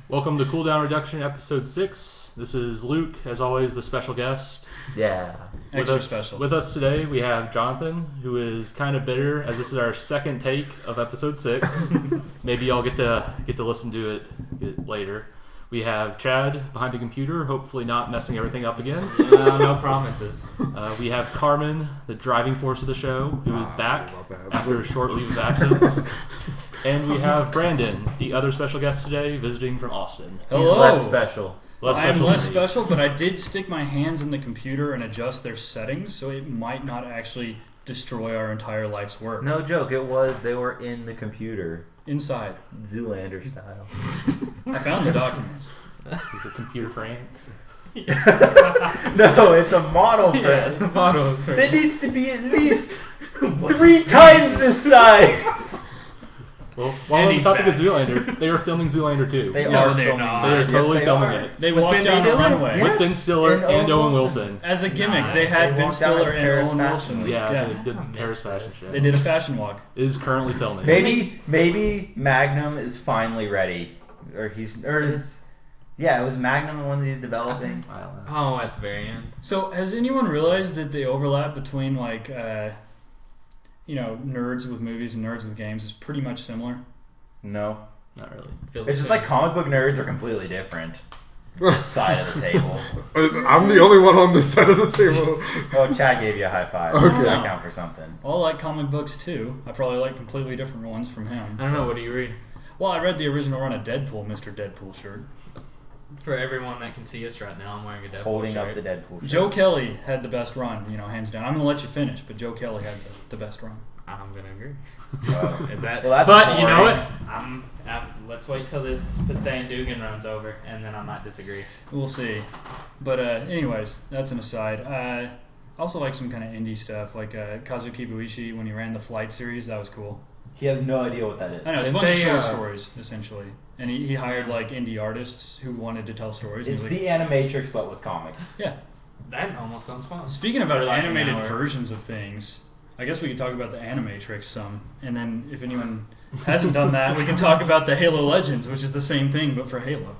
Welcome to Cooldown Reduction, Episode 6. This is Luke, as always, the special guest. Yeah. Extra special. With us today, we have Jonathan, who is kind of bitter, as this is our second take of Episode 6. Maybe y'all get to listen to it later. We have Chad behind the computer, hopefully not messing everything up again. No promises. We have Carmen, the driving force of the show, who is back after a short leave of absence. And we have Brandon, the other special guest today, visiting from Austin. He's less special. I'm less special, but I did stick my hands in the computer and adjust their settings, so it might not actually destroy our entire life's work. No joke, they were in the computer. Inside. Zoolander style. I found the documents. Is it computer for ants? No, it's a model print. It needs to be at least 3 times this size. Well, while we're talking about Zoolander, they are filming Zoolander 2. They are totally filming it. They walked down the runway. With Ben Stiller and Owen Wilson. As a gimmick, they had Ben Stiller and Owen Wilson. Yeah, they did Paris fashion show. They did a fashion walk. It is currently filming. Maybe Magnum is finally ready. It was Magnum the one that he's developing. I don't know. Oh, at the very end. So, has anyone realized that the overlap between, nerds with movies and nerds with games is pretty much similar? No. Not really. It's just like comic book nerds are completely different. This side of the table. I'm the only one on this side of the table. Oh, Chad gave you a high five. Okay. That count for something. I like comic books too. I probably like completely different ones from him. I don't know, what do you read? Well, I read the original run of Deadpool, Mr. Deadpool shirt. For everyone that can see us right now, I'm wearing a Deadpool Holding shirt. up the Deadpool shirt. Joe Kelly had the best run, hands down. I'm going to let you finish, but Joe Kelly had the best run. I'm gonna agree. Is that? Well, that's but boring. you know what? Let's wait till this Passaic Dugan runs over, and then I might disagree. We'll see. But anyways, that's an aside. I also like some kind of indie stuff, like Kazuki Buishi when he ran the Flight series. That was cool. He has no idea what that is. I know, it's a bunch of short stories, essentially. And he hired indie artists who wanted to tell stories. It's the Animatrix, but with comics. Yeah. That almost sounds fun. Speaking about animated versions of things, I guess we could talk about the Animatrix some. And then if anyone hasn't done that, we can talk about the Halo Legends, which is the same thing, but for Halo.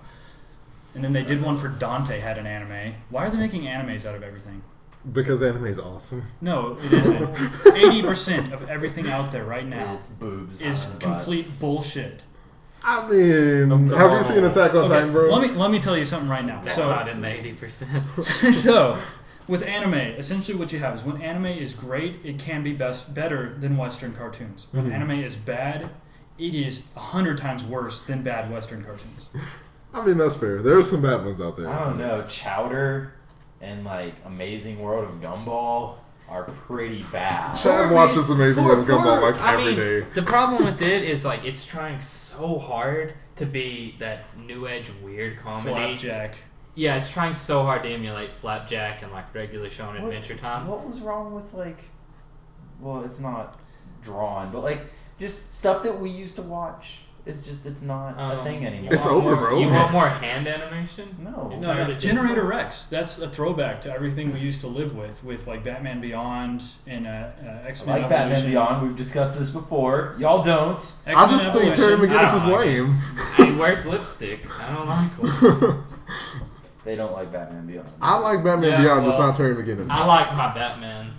And then they did one for Dante, had an anime. Why are they making animes out of everything? Because anime's awesome. No, it isn't. 80% of everything out there right now It's boobs is complete bullshit. I mean, have you seen Attack on Titan, bro? Let me tell you something right now. That's not in the 80%. So, with anime, essentially what you have is when anime is great, it can be better than Western cartoons. When anime is bad, it is 100 times worse than bad Western cartoons. I mean, that's fair. There are some bad ones out there. I don't know. Chowder and Amazing World of Gumball are pretty bad. Chad watches Amazing World of Gumball every day. The problem with it is it's trying so hard to be that new age weird comedy. Flapjack. Yeah, it's trying so hard to emulate Flapjack and regular shown Adventure Time. What was wrong with well, it's not drawn, but just stuff that we used to watch. It's not a thing anymore. It's over, bro. You want more hand animation? No. Generator Rex. That's a throwback to everything we used to live with Batman Beyond and X-Men Evolution. Batman Beyond. We've discussed this before. Y'all don't. X-Men I just think Terry McGinnis is lame. He wears lipstick. I don't like him. They don't like Batman Beyond. I like Batman Beyond, just not Terry McGinnis. I like my Batman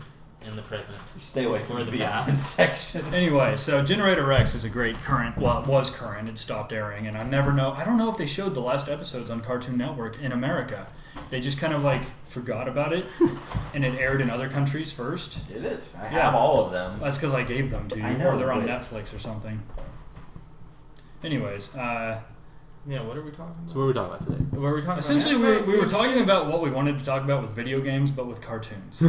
in the present. Stay away from the Beyond past section. Anyway, so Generator Rex is a great current. Well, it was current. It stopped airing, and I don't know if they showed the last episodes on Cartoon Network in America. They just kind of forgot about it, and it aired in other countries first. Did it? I have all of them. That's because I gave them to you, or they're on Netflix or something. Anyways, yeah, what are we talking about? So what are we talking about today? What are we talking essentially, about? we were talking about what we wanted to talk about with video games, but with cartoons.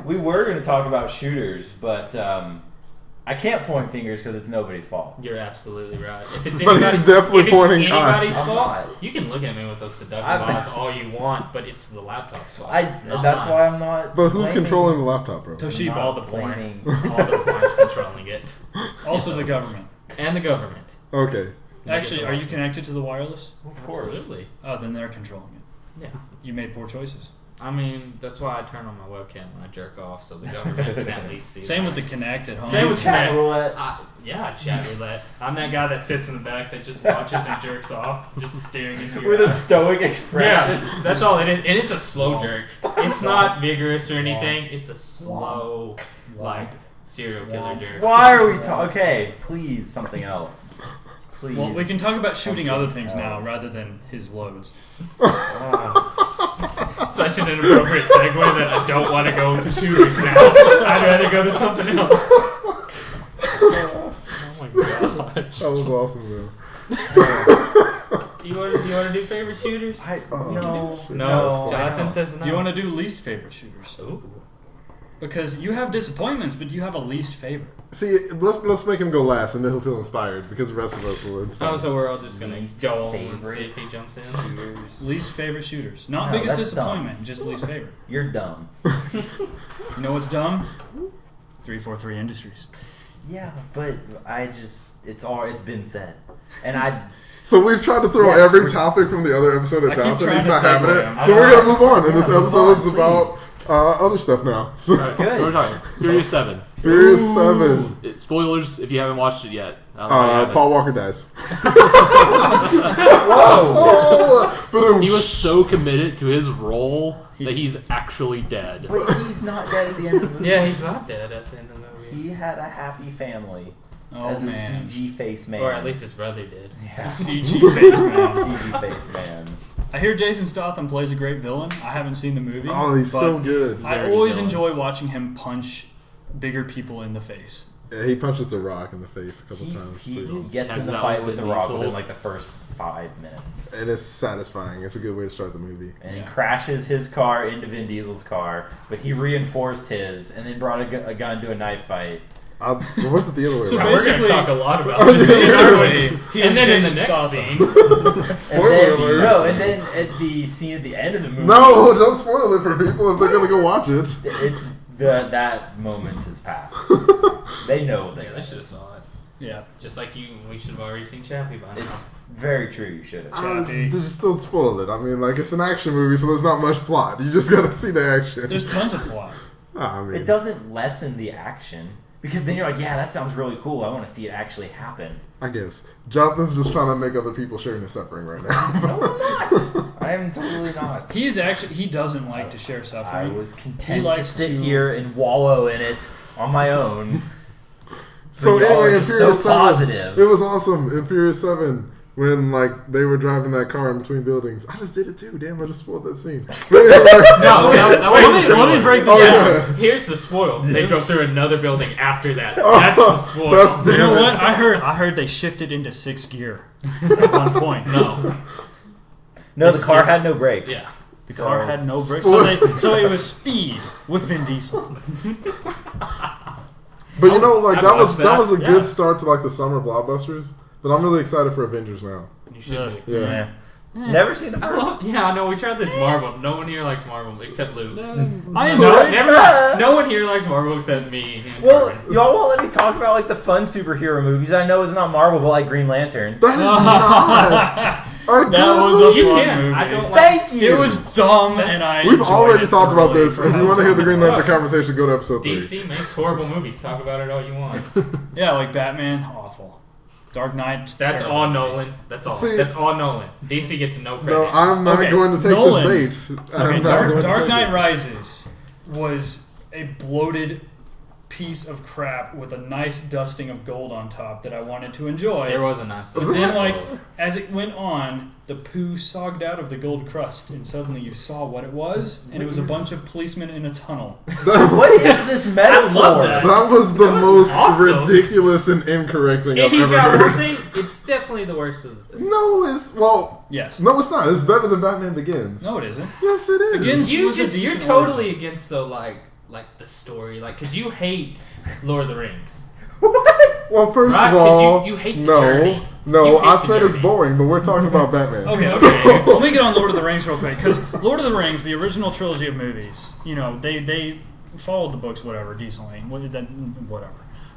We were going to talk about shooters, but I can't point fingers because it's nobody's fault. You're absolutely right. If it's But he's definitely pointing anybody's I'm fault, not. you can look at me with those seductive eyes all you want, but it's the laptop's fault. That's why I'm not. But who's controlling the laptop, bro? Toshiba. All the porn. All the porn's controlling it. Also the government. And the government. Okay. Actually, are you connected to the wireless? Of course. Absolutely. Oh, then they're controlling it. Yeah. You made poor choices. I mean, that's why I turn on my webcam when I jerk off, so the government can at least see. Same with the Kinect at home. Same with Chat Kinect. roulette. Yeah, chat roulette. I'm that guy that sits in the back that just watches and jerks off, just staring into your With a eyes. stoic expression. Yeah, that's all it is. And it's a slow jerk. It's not vigorous or anything. It's a slow, like, serial killer jerk. Why are we talking? Okay, please, something else. Please. Well, we can talk about shooting Something other things now else. rather than his loads. Such an inappropriate segue that I don't want to go to shooters now. I'd rather go to something else. Oh my gosh. That was awesome, man. You want to do favorite shooters? No. Jonathan says no. Do you want to do least favorite shooters? Ooh. Because you have disappointments, but you have a least favorite. See, let's make him go last, and then he'll feel inspired because the rest of us will. Oh, so we're all just gonna Least go on and favorite see if he jumps in. Least favorite shooters. Not No, biggest that's disappointment, just least favorite. You're dumb. You know what's dumb? 343 Industries. Yeah, but it's been said, and So we've tried to throw Yes, every we're- topic from the other episode I at keep Jonathan. trying He's to not having segue it. him. So we're gonna move on, and this Yeah, move episode's on, about please. other stuff now. So Good. We're talking Furious 7. Furious 7. Spoilers if you haven't watched it yet. I don't know if you haven't. Paul Walker dies. Whoa! But He was so committed to his role that he's actually dead. Wait, he's not dead at the end of the movie. Yeah, he's not dead at the end of the movie. He had a happy family Oh, as a man. CG face man. Or at least his brother did. yeah. CG face man. CG face man. I hear Jason Statham plays a great villain. I haven't seen the movie. oh, he's but so good. I Very always villain. enjoy watching him punch bigger people in the face. Yeah, he punches The Rock in the face a couple He times. gets Hands in the down fight with with The Vin Rock Diesel. within like the first 5 minutes. And it's satisfying. It's a good way to start the movie. And Yeah. he crashes his car into Vin Diesel's car, but he reinforced his and then brought a gun to a knife fight. What's it the other way So around? We're basically- gonna talk a lot about Oh, this. Basically, he and was then in the Jason next Statham. scene, Spoiler and then, alert. No, and then at the scene at the end of the movie, No, don't spoil it for people if they're gonna go watch it. it's that moment has passed. They know yeah, that. they should have saw it. Yeah. Just like we should have already seen Chappie by now. It's very true. You should have. Chappie. Just don't spoil it. I mean, like, it's an action movie, so there's not much plot. You just gotta see the action. There's tons of plot. I mean, It doesn't lessen the action because then you're like, yeah, that sounds really cool. I want to see it actually happen. I guess. Jonathan's just trying to make other people sharing his suffering right now. No, I'm not. I am totally not. He doesn't like to share I suffering. was He content to likes sit to- here and wallow in it on my own. So But y'all anyway, are in just Furious so 7, positive. it was awesome in Furious 7 when, like, they were driving that car in between buildings. I just did it too. Damn, I just spoiled that scene. But anyway, No, that was Let me break this Oh, down. yeah. Here's the spoil. They go through another building after that. Oh, That's the spoil. that's You know damn what? it. I heard they shifted into 6th gear at one point. No. No, the car had no brakes. Yeah. The car had no brakes, so it was speed with Vin Diesel. But you know, like, I that was watched a that. good Yeah. start to, like, the summer blockbusters. But I'm really excited for Avengers now. You should be. Yeah. Never seen the I first. love, yeah, I know. We tried this Marvel. No one here likes Marvel except Luke. I No, enjoy it. never mind. No one here likes Marvel except me. And Well, Corbin. y'all won't let me talk about like the fun superhero movies. I know it's not Marvel, but like Green Lantern. That is not. That was a you fun can. movie. I don't like. Thank you. It was dumb, and I. We've enjoyed already it talked about thoroughly this. for If how you want to hear the dumb Green it Lantern was. conversation, go to episode 3. DC makes horrible movies. Talk about it all you want. Yeah, like Batman, awful. Dark Knight. That's terrible. all Nolan. That's all. See- That's all Nolan. DC gets no credit. No, I'm not Okay, going to take Nolan. this bait. I'm Okay, not going to Dark take Knight it. Rises was a bloated piece of crap with a nice dusting of gold on top that I wanted to enjoy. There was a nice. But then, like, as it went on, the poo sogged out of the gold crust, and suddenly you saw what it was, and it was a bunch of policemen in a tunnel. What is this metaphor? love that. That was the That was most awesome. ridiculous and incorrect thing If I've he's ever got one heard. thing, it's definitely the worst of the things. No, it's Yes. no, it's not. It's better than Batman Begins. No, it isn't. Yes, it is. Begins- You was a just, you're decent totally origin. against the like the story, like, because you hate Lord of the Rings. Well, first Right, of 'cause all, you hate the no, journey. You no. hate I the said it's journey. boring, but we're talking about Batman. Okay, So- okay. Let me get on Lord of the Rings real quick, because Lord of the Rings, the original trilogy of movies, you know, they followed the books, whatever, decently. Whatever.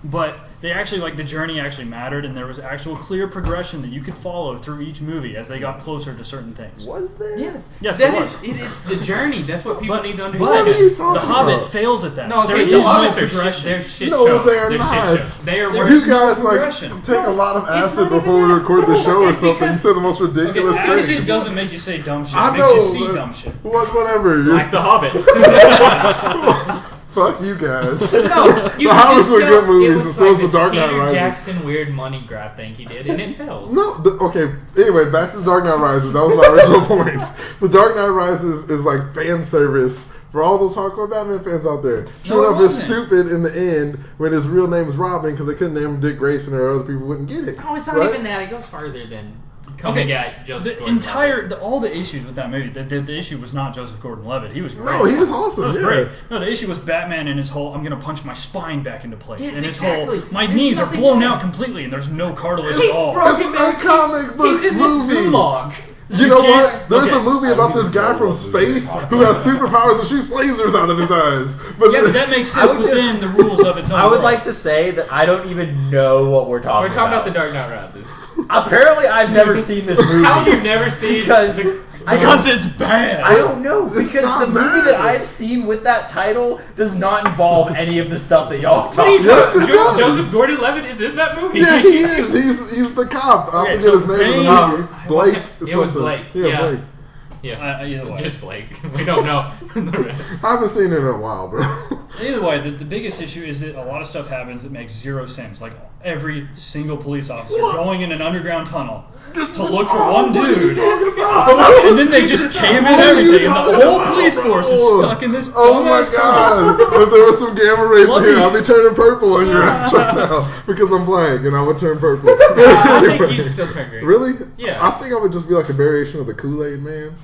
but they actually, like, the journey actually mattered, and there was actual clear progression that you could follow through each movie as they got closer to certain things. Was there? Yes, That there was. it is the journey. That's what people need to What understand. are you talking The Hobbit about? fails at that. No, there okay, is no Hobbits are progression. They're shit No, shows. they're Shit not. shows. They are There You is no guys like progression. take a lot of It's acid not before even we that. record the No, show or it's something. You because- said the most ridiculous Acid things. doesn't make you say dumb shit. I It makes you know, see but- dumb shit. Whatever. You're Like the Hobbit. fuck you guys. No, you The Hobbits just were tell good movies, it and was so like was The this Dark Knight Peter Rises. Jackson weird money grab thing he did, and it failed. No, okay. Anyway, back to The Dark Knight Rises. That was my original point. The Dark Knight Rises is like fan service for all those hardcore Batman fans out there. Sure No, it enough, it's wasn't. stupid in the end when his real name is Robin because they couldn't name him Dick Grayson or other people wouldn't get it. No, it's not Right? even that. It goes farther than coming at Joseph The Gordon-Levitt. all the issues with that movie, the issue was not Joseph Gordon-Levitt. He was great. No, he was awesome. That was yeah. great. No, the issue was Batman and his whole, I'm going to punch my spine back into place. Yes, and his exactly. whole, my There's knees are nothing blown there. out completely and there's no cartilage He's at all. broken, It's a man. comic book He's in this movie. gulag. You know can't- what? There's okay. a movie about this guy from space who has superpowers and shoots lasers out of his eyes. But Yeah, but that makes sense I would within the rules of its own I would world. like to say that I don't even know what we're talking We're talking about. about The Dark Knight Rises. Apparently, I've never seen this movie. How have you never seen? Because Because it's bad. I don't know. It's Because not the movie bad. that I've seen with that title does not involve any of the stuff that y'all What are you talking Yes, talking it about? does. Joseph Gordon-Levitt is in that movie. yeah, he is. He's the cop. I Okay, forget so his name in Bane- the movie. Blake. it was something. Blake, Yeah, yeah. Blake. Yeah. Either way. Just Blake. We don't know the rest. I haven't seen it in a while, bro. Either way, the biggest issue is that a lot of stuff happens that makes zero sense. Like every single police officer going in an underground tunnel to look for one dude, and then they just cave in What are you everything, and talking the whole about, police force is bro? stuck in this Oh my dumbass tunnel. god! If there was some gamma rays in Let here, me- I'll be turning purple on your ass right now because I'm black and I would turn purple. I think you'd still turn green. Really? Yeah. I think I would just be like a variation of the Kool-Aid Man.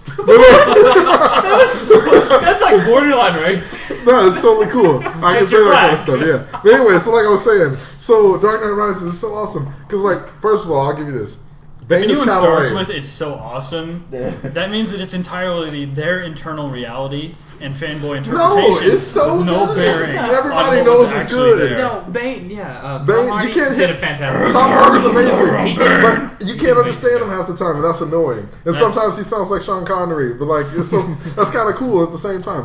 That's like borderline race. No, it's totally cool. I can It's say your that kind of black. stuff, yeah. But anyway, so like I was saying, so Dark Knight Rises is so awesome. Because, like, first of all, I'll give you this. If Bane is anyone kinda starts lame. with "It's so awesome," that means that it's entirely their internal reality and fanboy interpretation. it's so with no good. bearing. Everybody on what knows was it's actually good. there. No, Bane, yeah. Bane, Tom you Hardy can't did hit- a fantastic Tom job. Hardy's amazing, He did. but you can't understand him half the time, and that's annoying. And That's- sometimes he sounds like Sean Connery, but like it's so that's kind of cool at the same time.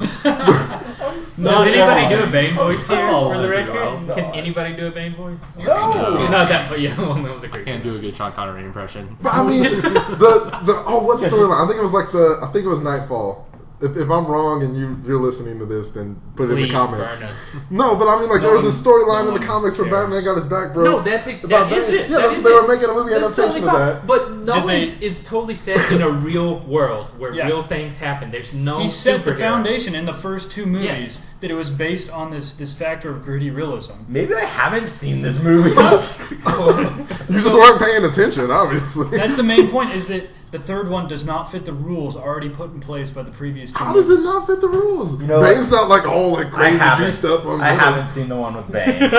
Does anybody do a Bane voice here Oh, for the my record? God. Can anybody do a Bane voice? No. Not that, but yeah, well, that was a I great can't do a good Sean Connery impression. But I mean, Just- what storyline? I think it was Nightfall. If I'm wrong and you're listening to this, then put it in Please the comments. burn us. No, but I mean, like No there was a one- storyline no in the one comics where cares. Batman got his back No, broke. that's it. About That is Bane. it. Yeah, That they is were it. making a movie That's adaptation totally of fine. that. But no Did they- it's totally set in a real world where Yeah. real things happen. There's no He set the superheroes. foundation in the first two movies Yes. that it was based on this factor of gritty realism. Maybe I haven't seen this movie. You just weren't paying attention, obviously. That's the main point, is that the third one does not fit the rules already put in place by the previous two How does it movies. not fit the rules? You know Bane's not like all like I crazy haven't. juiced up on I women. haven't seen the one with Bane.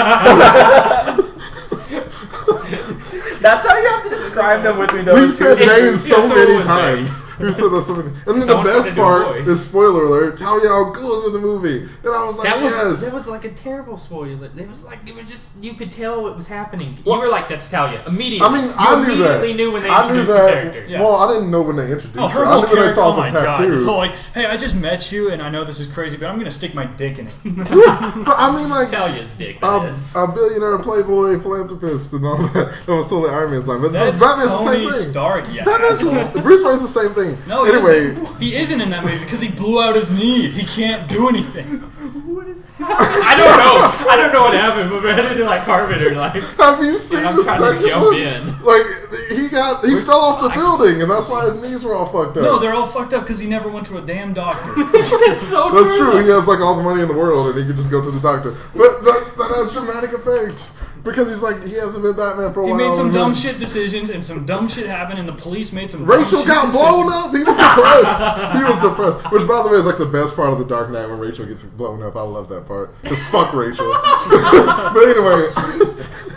That's how you have to describe them with me, though. We've said It's- Bane so it's many always times. We've said that so many. And then the Someone best tried to do a part voice. is spoiler alert. Talia al Ghul's in the movie, and I was like, That was yes. like a terrible spoiler. It was like just you could tell it was happening. Well- you were like, "That's Talia." Immediately. I mean, you I knew that. immediately knew when they I knew introduced the that. character. Yeah. Well, I didn't know when they introduced Oh, her. her I whole knew when I character, saw oh the my god. tattoo. This whole like, hey, I just met you and I know this is crazy, but I'm going to stick my dick in it. But I mean, like, Talia's dick. That is. a billionaire playboy philanthropist and all that. That was totally Iron Man's line. But That's Batman's the Tony same thing. Stark, yeah. Batman's just, Bruce Wayne's the same thing. No, he anyway, isn't. He isn't in that movie because he blew out his knees. He can't do anything. I don't know what happened, but rather than like Carpenter, like have you seen I'm the trying to second jump one? in. Like he fell off the building, and that's why his knees were all fucked up. No, they're all fucked up because he never went to a damn doctor. It's so That's true. He has like all the money in the world, and he could just go to the doctor. But that has dramatic effect because he's like he hasn't been Batman for a He while. made some and dumb then shit decisions, and some dumb shit happened, and the police made some Rachel dumb got shit blown decisions. up. He was depressed. He was depressed. Which, by the way, is like the best part of the Dark Knight when Rachel gets blown up. I love that part. Just fuck Rachel. But anyway,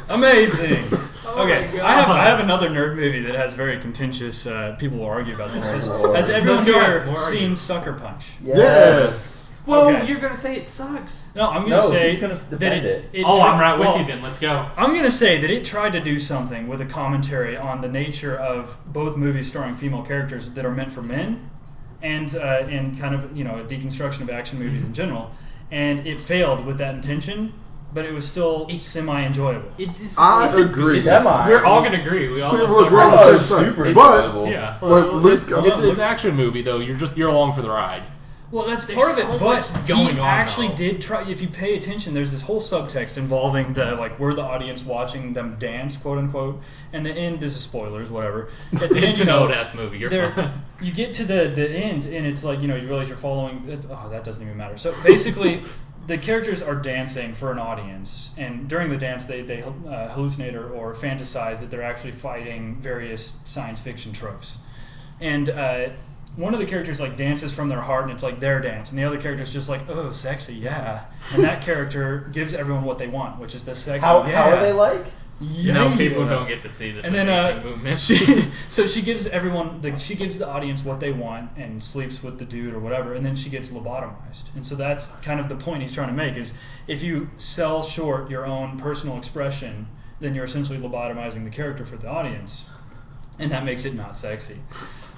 Amazing. Okay, my God. I have another nerd movie that has very contentious. People will argue about this. Has everyone Let's go. here More seen argument. Sucker Punch? yes. Well, Okay. you're gonna say it sucks. No, I'm gonna say he's gonna that defend it. I'm right with you then. Let's go. I'm gonna say that it tried to do something with a commentary on the nature of both movies starring female characters that are meant for men, and kind of a deconstruction of action movies in general, and it failed with that intention. But it was still semi-enjoyable. I agree. We're all gonna agree. We all we're on the same side. super But enjoyable. yeah. It's an action movie though. You're along for the ride. Well, that's There's part of it, so but much going he on, actually though. did try. If you pay attention, there's this whole subtext involving we're the audience watching them dance, quote unquote. And the end, this is spoilers, whatever. At the end, It's an old ass movie. You're fine. you get to the end, and it's like you realize you're following. That doesn't even matter. So basically, the characters are dancing for an audience, and during the dance, they hallucinate or fantasize that they're actually fighting various science fiction tropes, and. One of the characters dances from their heart, and it's like their dance, and the other character's just like, oh, sexy, yeah. And that character gives everyone what they want, which is the sexy. How are they like? No, people don't get to see this and then, amazing movement. she gives everyone, she gives the audience what they want, and sleeps with the dude or whatever, and then she gets lobotomized. And so that's kind of the point he's trying to make: is if you sell short your own personal expression, then you're essentially lobotomizing the character for the audience, and that makes it not sexy.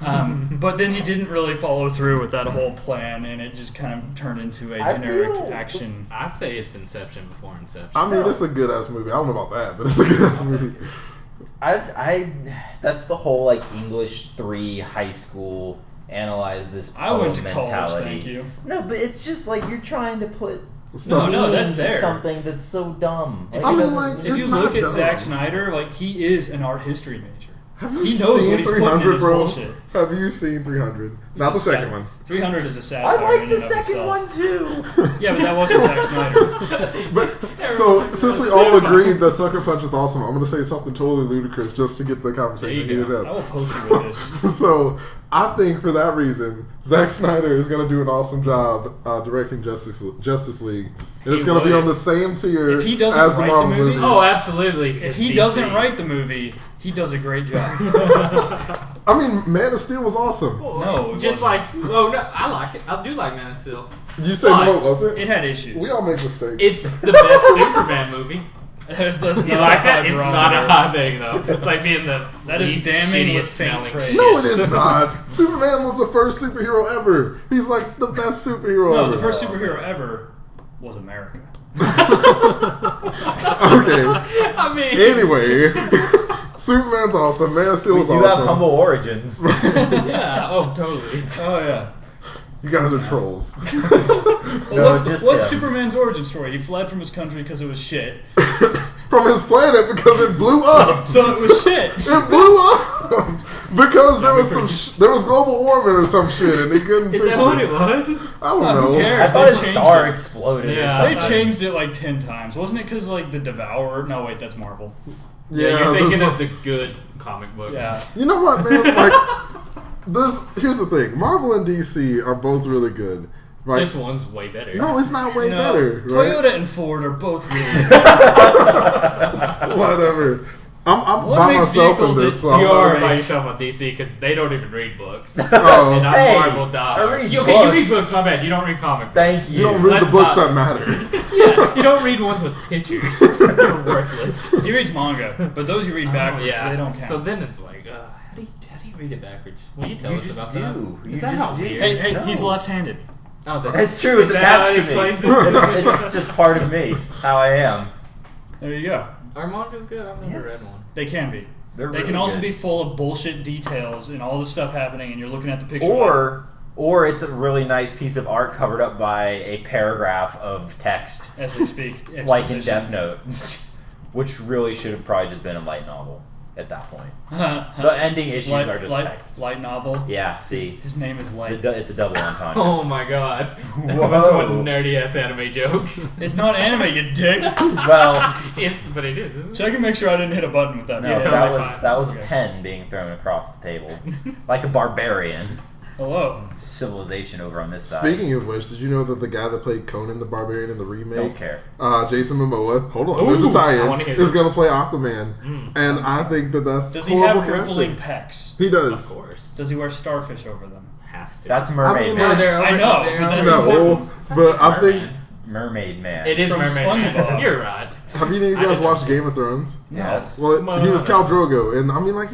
But then he didn't really follow through with that whole plan, and it just kind of turned into a generic action. I say it's Inception before Inception. I mean, it's a good ass movie. I don't know about that, but it's a good ass movie. That's the whole English 3 high school analyze this I went to mentality. college, thank you. No, but it's just you're trying to put No, that's into there. something that's so dumb. If I you, mean, if you it's look not at dumb. Zack Snyder, he is an art history major. Have you He knows seen what he's putting in 300, his bro? bullshit. Have you seen 300? Not the second one. 300 is a satire. I like in the and of second itself. one too. Yeah, but that wasn't Zack Snyder. But so since we all agreed that Sucker Punch is awesome, I'm going to say something totally ludicrous just to get the conversation There you heated I will up. post you with this. So I think for that reason, Zack Snyder is going to do an awesome job directing Justice League, and it's He going to be would. on the same tier If he doesn't as the write the Marvel movie- movies. Oh, absolutely. If he doesn't write the movie, he does a great job. I mean, Man of Steel was awesome. No, it just wasn't. no, I like it. I do like Man of Steel. You said But no, wasn't It had issues. We all make mistakes. It's the best Superman movie. That's You not like a that? high It's barometer. not a high thing though. It's like being the That is least damning with shittiest faint smelling praise. shit. No, it is not. Superman was the first superhero ever. He's like the best superhero No, ever. the first superhero ever was America. Okay. I mean, Anyway, Superman's awesome. Man of Steel We was do awesome. have humble origins. yeah. Oh, totally. Oh, yeah. You guys are trolls. Well, just what's him. Superman's origin story? He fled from his country because it was shit. From his planet because it blew up. So it was shit. It blew up because there was there was global warming or some shit, and he couldn't Is fix that what it. it was? I don't Who know. cares? I thought They his changed star it. exploded. Yeah. Or They something. changed it like 10 times. Wasn't it because, the Devourer? No, wait, that's Marvel. Yeah, you're there's thinking one- of the good comic books. Yeah. You know what, man? Here's the thing. Marvel and DC are both really good. Right? Just one's way better. No, it's not way No, better. Right? Toyota and Ford are both really Whatever. I'm What by makes myself in vehicles this. that So You I'm are not- by yourself on DC because they don't even read books. Oh. And I'm Hey, Marvel dog. I read You read books. books, my bad. You don't read comic books. Thank you. You don't read Let's the books not- that matter. Yeah, you don't read ones with pictures. You're worthless. He reads manga, but those you read backwards, so they don't count. So then it's like, how do you read it backwards? Will you tell You us just about do. that? You Is that just how do. weird? hey, No. he's left-handed. Oh, It's true. It's is that how attached it to me. explains it? It's just part of me. How I am. There you go. Our manga's good. I've never Yes. read one. They can be. They're They really can also good. be full of bullshit details and all this stuff happening, and you're looking at the picture. Or it's a really nice piece of art covered up by a paragraph of text, as they speak, like in exposition. Death Note, which really should have probably just been a light novel at that point. The ending issues are just text. Light novel. Yeah, see, His name is Light. it's a double entendre. Oh my god. Whoa. That's one nerdy ass anime joke. It's not anime, you dick. Well, Yes, but it is, isn't it? Check and make sure I didn't hit a button with that. no, Yeah, video. that totally was fine. that was a Okay. pen being thrown across the table, like a barbarian. Hello. Civilization over on this side. Speaking of which, did you know that the guy that played Conan the Barbarian in the remake, Don't care. Jason Momoa, hold on, Ooh, there's a I tie-in, wanna hear is this. going to play Aquaman, and I think that's Does he horrible have rippling casting. pecs? He Of does. course. Does he wear starfish over them? Has to. That's Mermaid I mean, Man. they're I over- know, they're but over- that's No, important. But I think. Mermaid Man. It is From Mermaid Man. SpongeBob. You're right. Have any of you guys watched Game of Thrones? Yes. Well, he was Khal Drogo, and I mean, like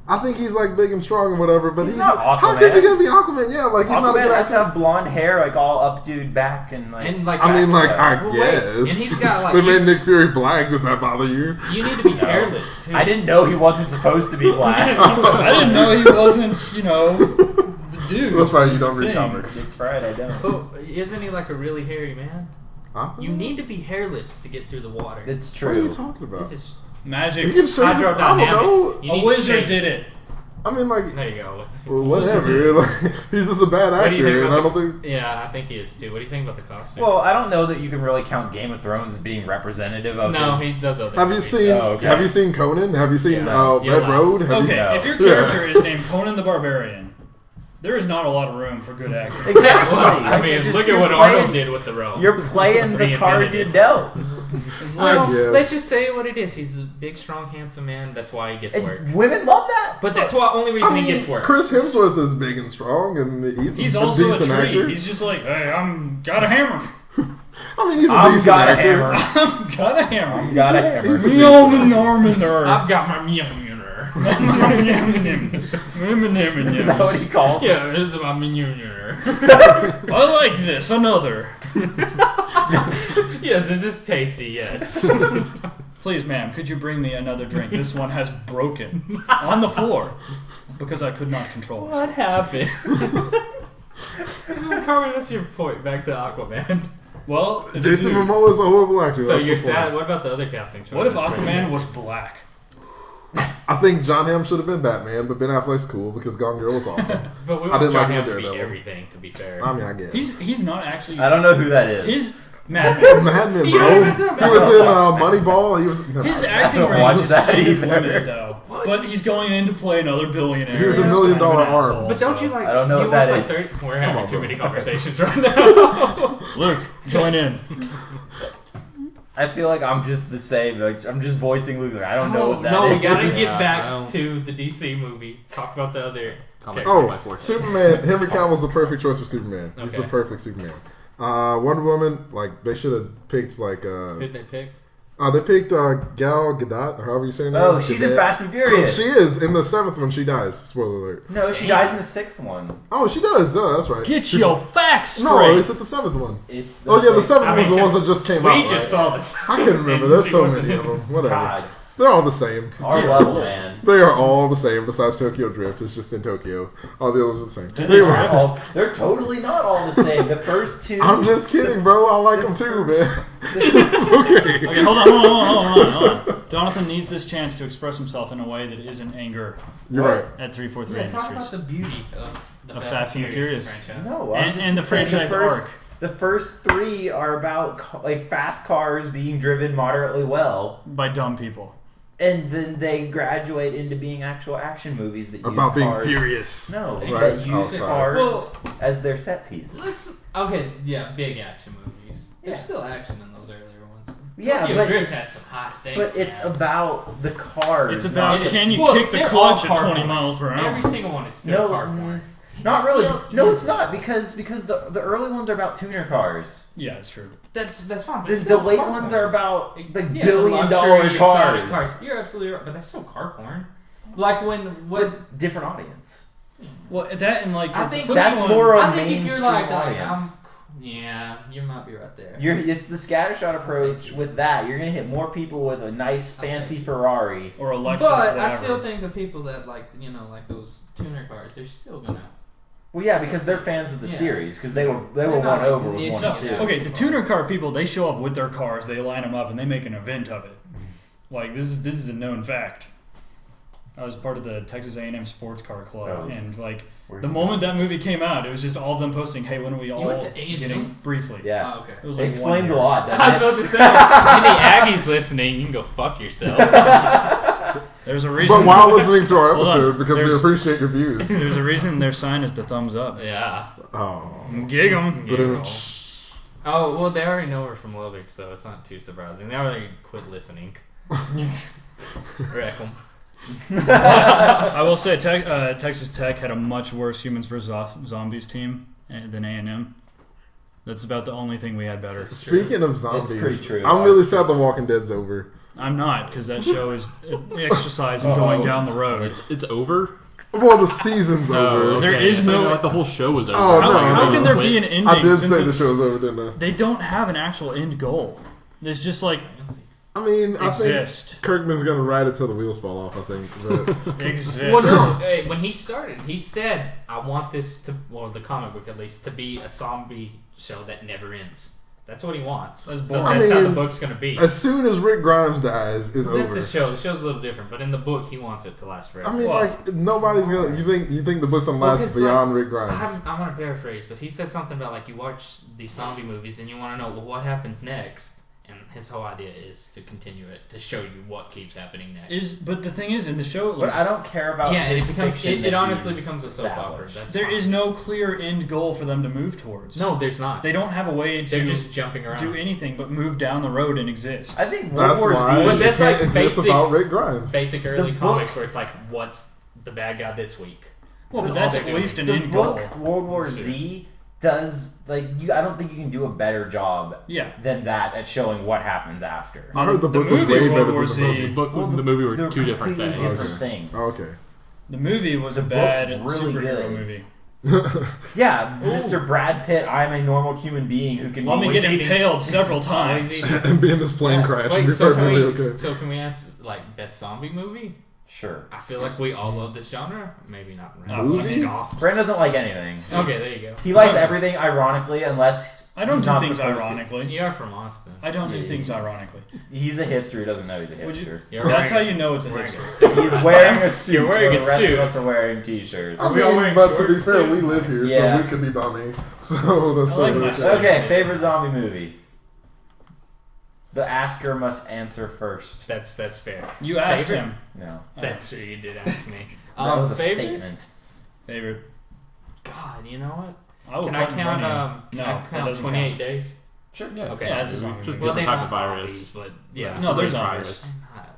I think he's like big and strong and whatever, but he's not how Aquaman. is he gonna be Aquaman? Yeah, like he's not a Aquaman good has to actor. have blonde hair, like all updoed back, and like. I mean, like I Well, guess. wait, and he's got, like, they made Nick Fury black. Does that bother you? You need to be hairless too. I didn't know he wasn't supposed to be black. I didn't know he wasn't, the dude. That's why you don't read Thing. comics. It's right, I don't. But isn't he like a really hairy man? Huh? You need to be hairless to get through the water. It's What are you true. talking about? This is You Magic. can show I don't know. hydrodynamics. You A need to wizard shake. did it. I mean, like There you go. well, whatever. Like, he's just a bad What do you think actor, and I about don't think. Yeah, I think he is too. What do you think about the costume? Well, I don't know that you can really count Game of Thrones as being representative of no, his... he does other Have you things. seen? Oh, okay. Have you seen Conan? Have you seen Yeah. You're Red lying. Road? Have Okay, you? No. if your Yeah. character is named Conan the Barbarian, there is not a lot of room for good acting. Exactly. Well, I Like, mean, it's just look at you're what playing- Arnold did with the role. You're playing the Reinvented card you're it. dealt. It's I like, guess. Let's just say what it is. He's a big, strong, handsome man. That's why he gets work. And women love that. But that's why only reason I mean, he gets work. Chris Hemsworth is big and strong, and he's a also a decent tree. actor. He's just like, hey, got a hammer. I mean, he's a I've decent got a actor. hammer. I've got a hammer. Got a hammer. He's a I've got my mjumner. Is that what he called? Yeah, this is my mjumner. I like this. Another. Yes, this is tasty. Yes. Please, ma'am, could you bring me another drink? This one has broken on the floor because I could not control What myself. happened? Carmen, what's your point? Back to Aquaman. Well, it's a Jason dude. Momoa is a horrible actor. So that's you're the point. sad. What about the other casting choices? What if Aquaman was black? I think John Hamm should have been Batman, but Ben Affleck's cool because Gone Girl was awesome. But we I want didn't John like him Hamm to there, be though. everything. To be fair. I mean, I guess. He's not actually. I don't know who that is. His Mad Men. Mad Men, You bro. don't He even know was in Moneyball. He was. His I acting haven't range watched is that kind of either. limited, though. But he's going in to play another billionaire. He was a He's $1 million kind of an arm. asshole, But don't so- you like? I don't know you what that watch, like, is. 30 We're having on, too bro. many conversations right now. Luke, join in. I feel like I'm just the same. Like I'm just voicing Luke. Like, I don't know what that no, is. we gotta get Yeah, I back don't- to the DC movie. Talk about the other. Oh, Superman. Henry Cavill's the perfect choice for Superman. He's Okay. the perfect Superman. Wonder Woman, like they should have picked like Who'd they pick? they picked Gal Gadot or however you say her name. Oh, she's in Gadot. Fast and Furious. She is in the 7th one. She dies. Spoiler alert. No, she dies in the 6th one. Oh, she does. No, that's right. Get your facts straight. No, it's at the 7th one. It's Oh yeah, the 6th. 7th I one's mean, the ones that just came We out. just right? saw this. I can't remember. There's so many of them. Whatever. God, They're all the same. our level, man. They are all the same. Besides Tokyo Drift, it's just in Tokyo. All the others are the same. Did they Anyway, They're totally not all the same. The first two. I'm just kidding, bro. I like them too, man. It's okay. Okay, hold on. Jonathan needs this chance to express himself in a way that isn't anger You're right. at 343 Yeah, talk about Industries. the beauty of the Of Fast and the Furious. franchise. No, I'm just And the saying franchise arc. The first three are about like fast cars being driven moderately well, By dumb people. and then they graduate into being actual action movies that use About being cars. furious. No, Right. that use Oh, sorry. cars Well- as their set pieces. Okay, yeah, big action movies. Yeah. There's still action in those earlier ones. Yeah, Tokyo but Drift it's- had some high stakes. But it's man. about the cars. It's about It is. can you Well, kick the they're clutch all at 20 cardboard. miles per hour? Every single one is still no, cardboard. not really. Still- No, it's not because the early ones are about tuner cars. Yeah, it's true. That's fine. But The, it's still late cardboard. ones are about the Yeah, billion-dollar luxury, exotic cars. You're absolutely right, but that's still car porn. Like when what? But different audience. Well, that and like I the think first that's one, more I a think if mainstream you're like, audience. yeah, you might be right there. It's the scattershot approach with that. You're gonna hit more people with a nice fancy Ferrari. or a Lexus, but whatever. I still think the people that like like those tuner cars, they're still gonna. Well, yeah, because they're fans of the Yeah. series because they were They're won not over with niche one No, and two. Yeah. okay, the tuner car people, they show up with their cars, they line them up, and they make an event of it. Like this is a known fact. I was part of the Texas A&M Sports Car Club, and like the moment that movie came out, it was just all of them posting, "Hey, when are we all went to A&M? getting briefly?" Yeah, Oh, okay. It was it like explains a 1 year. lot. I was about to say, any Aggies listening, you can go fuck yourself. There's a reason. But while listening to our Hold on. episode, because we There's- appreciate your views. There's a reason their sign is the thumbs up. Yeah. Oh. Gig 'em. But Yeah. Oh, well, they already know we're from Lubbock, so it's not too surprising. They already quit listening. Wreck 'em. I will say, Texas Tech had a much worse Humans vs. Zombies team than A&M. That's about the only thing we had better. Speaking of zombies, It's pretty true. I'm really sad The Walking Dead's over. I'm not, because that show is exercise and going down the road. It's over. Well, the season's over. There is no- like the whole show was over. Oh, How no. can there be an ending? I did since say the it's- show's over, didn't I? They don't have an actual end goal. There's just like I mean, I exist. think Kirkman's gonna ride it till the wheels fall off. I think. But Exist. Well, no. Hey, when he started, he said, "I want this to, well, the comic book at least, to be a zombie show that never ends." That's what he wants. That's so boring. that's I how the mean, book's gonna be. as soon as Rick Grimes dies, it's That's over. a show. The show's a little different, but in the book, he wants it to last forever. I mean, Well, like nobody's gonna. You think the book's gonna last because, beyond like, Rick Grimes? I'm gonna paraphrase, but he said something about like you watch these zombie movies and you want to know, well, what happens next? And his whole idea is to continue it to show you what keeps happening next. But the thing is, in the show, at But least, I don't care about Yeah, his it becomes. fiction It that honestly he's becomes a soap opera. established. That's there fine. is no clear end goal for them to move towards. No, there's not. They don't have a way They're to just jumping around. do anything but move down the road and exist. I think World That's War why Z. But it that's can't like exist basic- without Rick Grimes. Basic early book- comics where it's like, what's the bad guy this week? Well, but That's that's all at they're least an The end goal. book World War Z does I don't think you can do a better job Yeah. than that at showing what happens after. I heard the The book was movie way World better War than Z. the The movie. book Well, and the movie were They're two different completely things. different things. Oh, okay. The movie was a The bad book's really superhero good. movie. Yeah, Mr. Brad Pitt. I'm a normal human being who can. Let me be get eating- impaled several Always times. eating. And be in this plane crash and be Wait, so perfectly okay. so can we ask like best zombie movie? Sure. I feel like we all love this genre. Maybe not. Movie? Off. Brand doesn't like anything. Okay, there you go. He likes everything ironically, unless I don't he's do not things supposed to. ironically. You are from Austin. I don't do Yeah, things he's- ironically. He's a hipster. He doesn't know he's a Would you- hipster. You're That's how wearing you know it's a wearing hipster. He's wearing a suit. You're wearing while a the rest suit. of us are wearing t-shirts. I we all mean, wearing but to be shorts, fair, too? we live here, Yeah. so we could be bummy. So that's I like totally my okay. suit. Okay, favorite zombie movie. The asker must answer first. That's fair. You asked Favorite? him. No, That's true. You did ask me. that was a favorite? statement. Favorite. God, you know what? I will Can I cut in front count? of you. Can No, I that count doesn't 28 count. days? Sure. Yeah, Okay, Yeah, that's a zombie Just movie. Well, different they're type of not virus. zombies, but yeah. It's No, the they're big zombies. virus.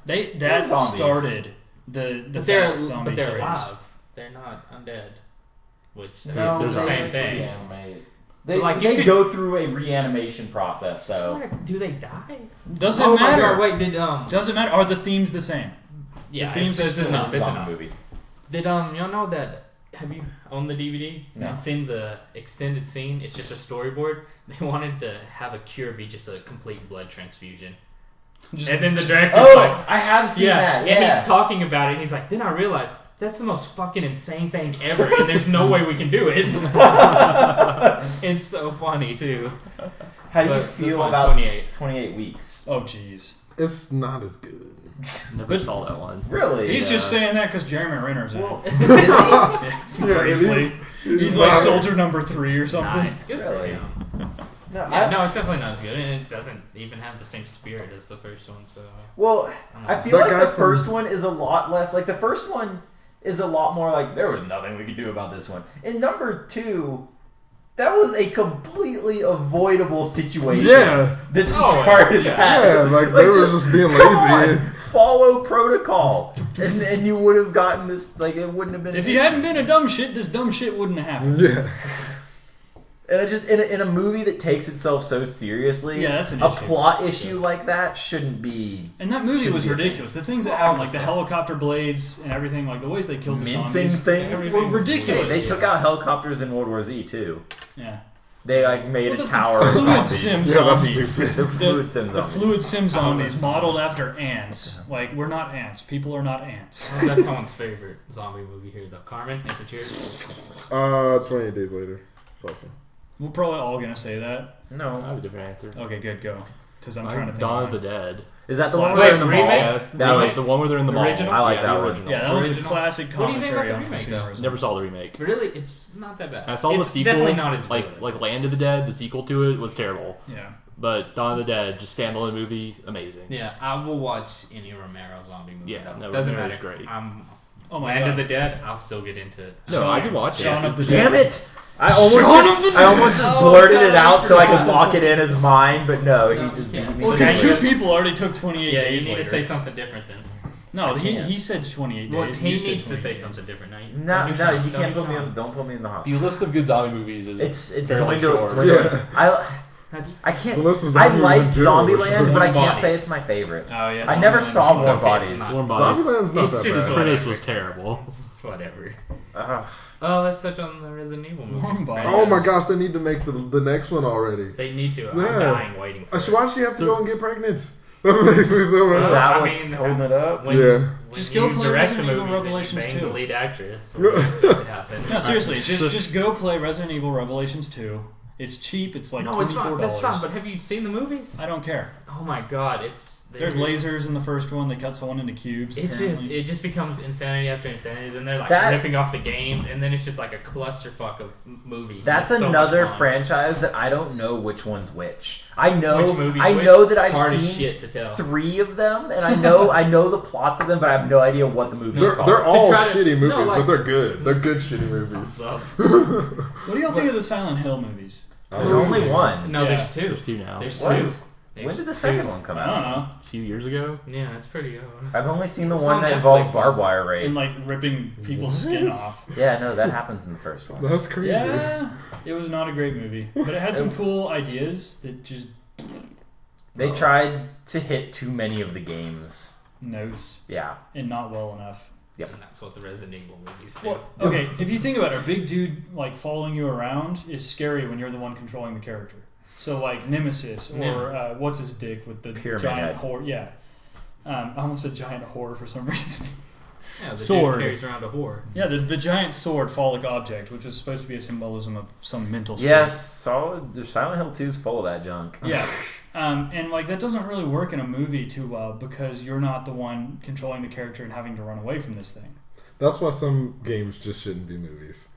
That They're zombies. started the But they're fast zombie but they're craze. alive. They're not undead. Which No, is the they're same not. thing. Reanimate. They, Like, you they could- go through a reanimation process, so Swear, do they die? Doesn't Oh my matter. God, wait, did Doesn't matter. Are the themes the same? yeah, the themes it's is enough. It's zombie enough. movie. Did y'all know that? Have you owned the DVD No. and seen the extended scene? It's just a storyboard. They wanted to have a cure be just a complete blood transfusion, Just- and then the director's Oh, like, I have seen that. Yeah. and he's talking about it, and he's like, then I realized that's the most fucking insane thing ever, and there's no way we can do it. It's so funny too. How do you But this feel one, about 28? 28 weeks? Oh, jeez. It's not as good. Never saw that one. Really? He's just saying that because Jeremy Renner's in Well, it. is he? Yeah, it Briefly. is. He's like soldier number 3 or something. Nice, good for Really? him. No, Yeah, no, it's definitely not as good, and it doesn't even have the same spirit as the first one. So Well, I don't I know. feel That like guy the from- first one is a lot less. Like the first one is a lot more like there was nothing we could do about this one. In number 2, that was a completely avoidable situation. Yeah. That Oh, started yeah. that. Yeah, like they were just being come lazy. on, follow protocol, and you would have gotten this. Like it wouldn't have been. If an you issue. hadn't been a dumb shit, this dumb shit wouldn't have happened. Yeah. And it just in a movie that takes itself so seriously, Yeah, that's an a issue. plot issue like that shouldn't be And that movie Shouldn't was be a ridiculous. The things that happened, like the helicopter blades and everything, like the ways they killed the mincing zombies, things. were Hey, ridiculous. they took out helicopters in World War Z too. Yeah. They like made Well, a the tower of fluid zombies. sim Yeah, that's zombies. stupid. The fluid sim The zombies. fluid sim zombies that's modeled nice. after ants. Like, we're not ants. People are not ants. Oh, that's someone's favorite zombie movie here, though. Carmen, is it yours? 28 days later. It's awesome. We're probably all going to say that. I No, have a different answer. Okay, good, go. Because I'm I trying to think think. Dawn of of the mine. Dead. is that the one Wait, where they're in the remake? mall? Yes, That like one- the one where they're in the mall. Original? I like Yeah, that the one. original. Yeah, that one's a Original? classic What do you think commentary about on the remake, consumerism. though? Never saw the remake. Really, it's not that bad. I saw it's the sequel. definitely not as good. like Land of the Dead. The sequel to it was terrible, Yeah. but Dawn of the Dead, just standalone movie, amazing. Yeah, I will watch any Romero zombie movie. Yeah, though. no, Doesn't Romero's matter. great. I'm Oh my Land god. of the Dead. I'll still get into it. No, I can watch it. Shaun of the Damn Dead. it! I almost just Oh, blurted it's it all out so I could right. lock it in as mine, but no, No, he just you beat can't. me. Well, So because now two you- people already took 28 Yeah, you days need later. to say something different then. No, I he can't. said 28 Well, days. he you said needs to 28 say days. something different. No, you can't put me. Don't put me in the hot. The list of good zombie movies is It's fairly dwindled. short. Yeah. I can't. The list of I zombie like movies in general is Zombieland, short. but I can't Bodies. say it's my favorite. Oh yeah. I never Zombieland saw was More okay. Bodies. Warm Bodies. Zombieland's not It's that just The bad. premise was terrible. Whatever. Ugh. Oh, let's touch on the Resident Evil movie. Warm Bodies. Oh my gosh, they need to make the next one already. They need to. I'm Yeah. dying waiting for it. Why should you have to go and get pregnant? That makes me so Is much. that I what's mean, holding it up? When, Yeah. when Just you go play direct Resident the Evil movies Revelations and you bang 2. the lead actress. What stuff happen? No, seriously, So- just go play Resident Evil Revelations 2. It's cheap. It's like No, it's $24. fine. That's fine. But have you seen the movies? I don't care. Oh my god, there's There's lasers in the first one. They cut someone into cubes. apparently. it just becomes insanity after insanity. Then they're like That- ripping off the games, and then it's just like a clusterfuck of movie. That's It's so another much fun. franchise that I don't know which one's which. I know. Which movie's I which? know that I've Hard as seen shit to tell. 3 of them, and I know the plots of them, but I have no idea what the movie is called. They're all try to- shitty movies, no, like- but they're good. They're good shitty movies. So- What do y'all think of the Silent Hill movies? There's only one. no, Yeah. there's two. There's 2 now. There's What? two. When There's did the two. second one come I don't out? know. A few years ago. Yeah, it's pretty good. I've only seen the It's one on that Netflix. involves barbed wire rape. And like ripping people's skin off. Yeah, no, that happens in the first one. That's crazy. Yeah, it was not a great movie, but it had some cool ideas that just They tried to hit too many of the games. notes Yeah. and not well enough. Yep. And that's what the Resident Evil movies do. Well, okay, if you think about it, a big dude like following you around is scary when you're the one controlling the character. So like Nemesis or what's his dick with the Pyramid giant Head. whore? Yeah, I almost said giant whore for some reason. Yeah, the Sword. dude carries around a whore. Yeah, the giant sword phallic object, which is supposed to be a symbolism of some mental state. Yes, Silent Hill 2 is full of that junk. Yeah. And like that doesn't really work in a movie too well because you're not the one controlling the character and having to run away from this thing. That's why some games just shouldn't be movies.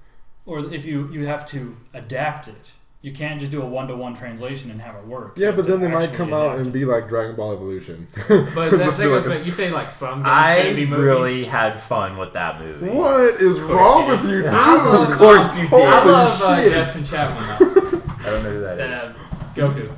Or if you have to adapt it. You can't just do a 1-to-1 translation and have it work. Yeah, but then they might Actually come out adapt and it. be like Dragon Ball Evolution. But that's Just be the like thing. a- But you say like some games I should be movies. really had fun with that movie. What is wrong with you, dude? Of course you did. I Holy love shit. Justin Chapman though. I don't know who that is. Goku.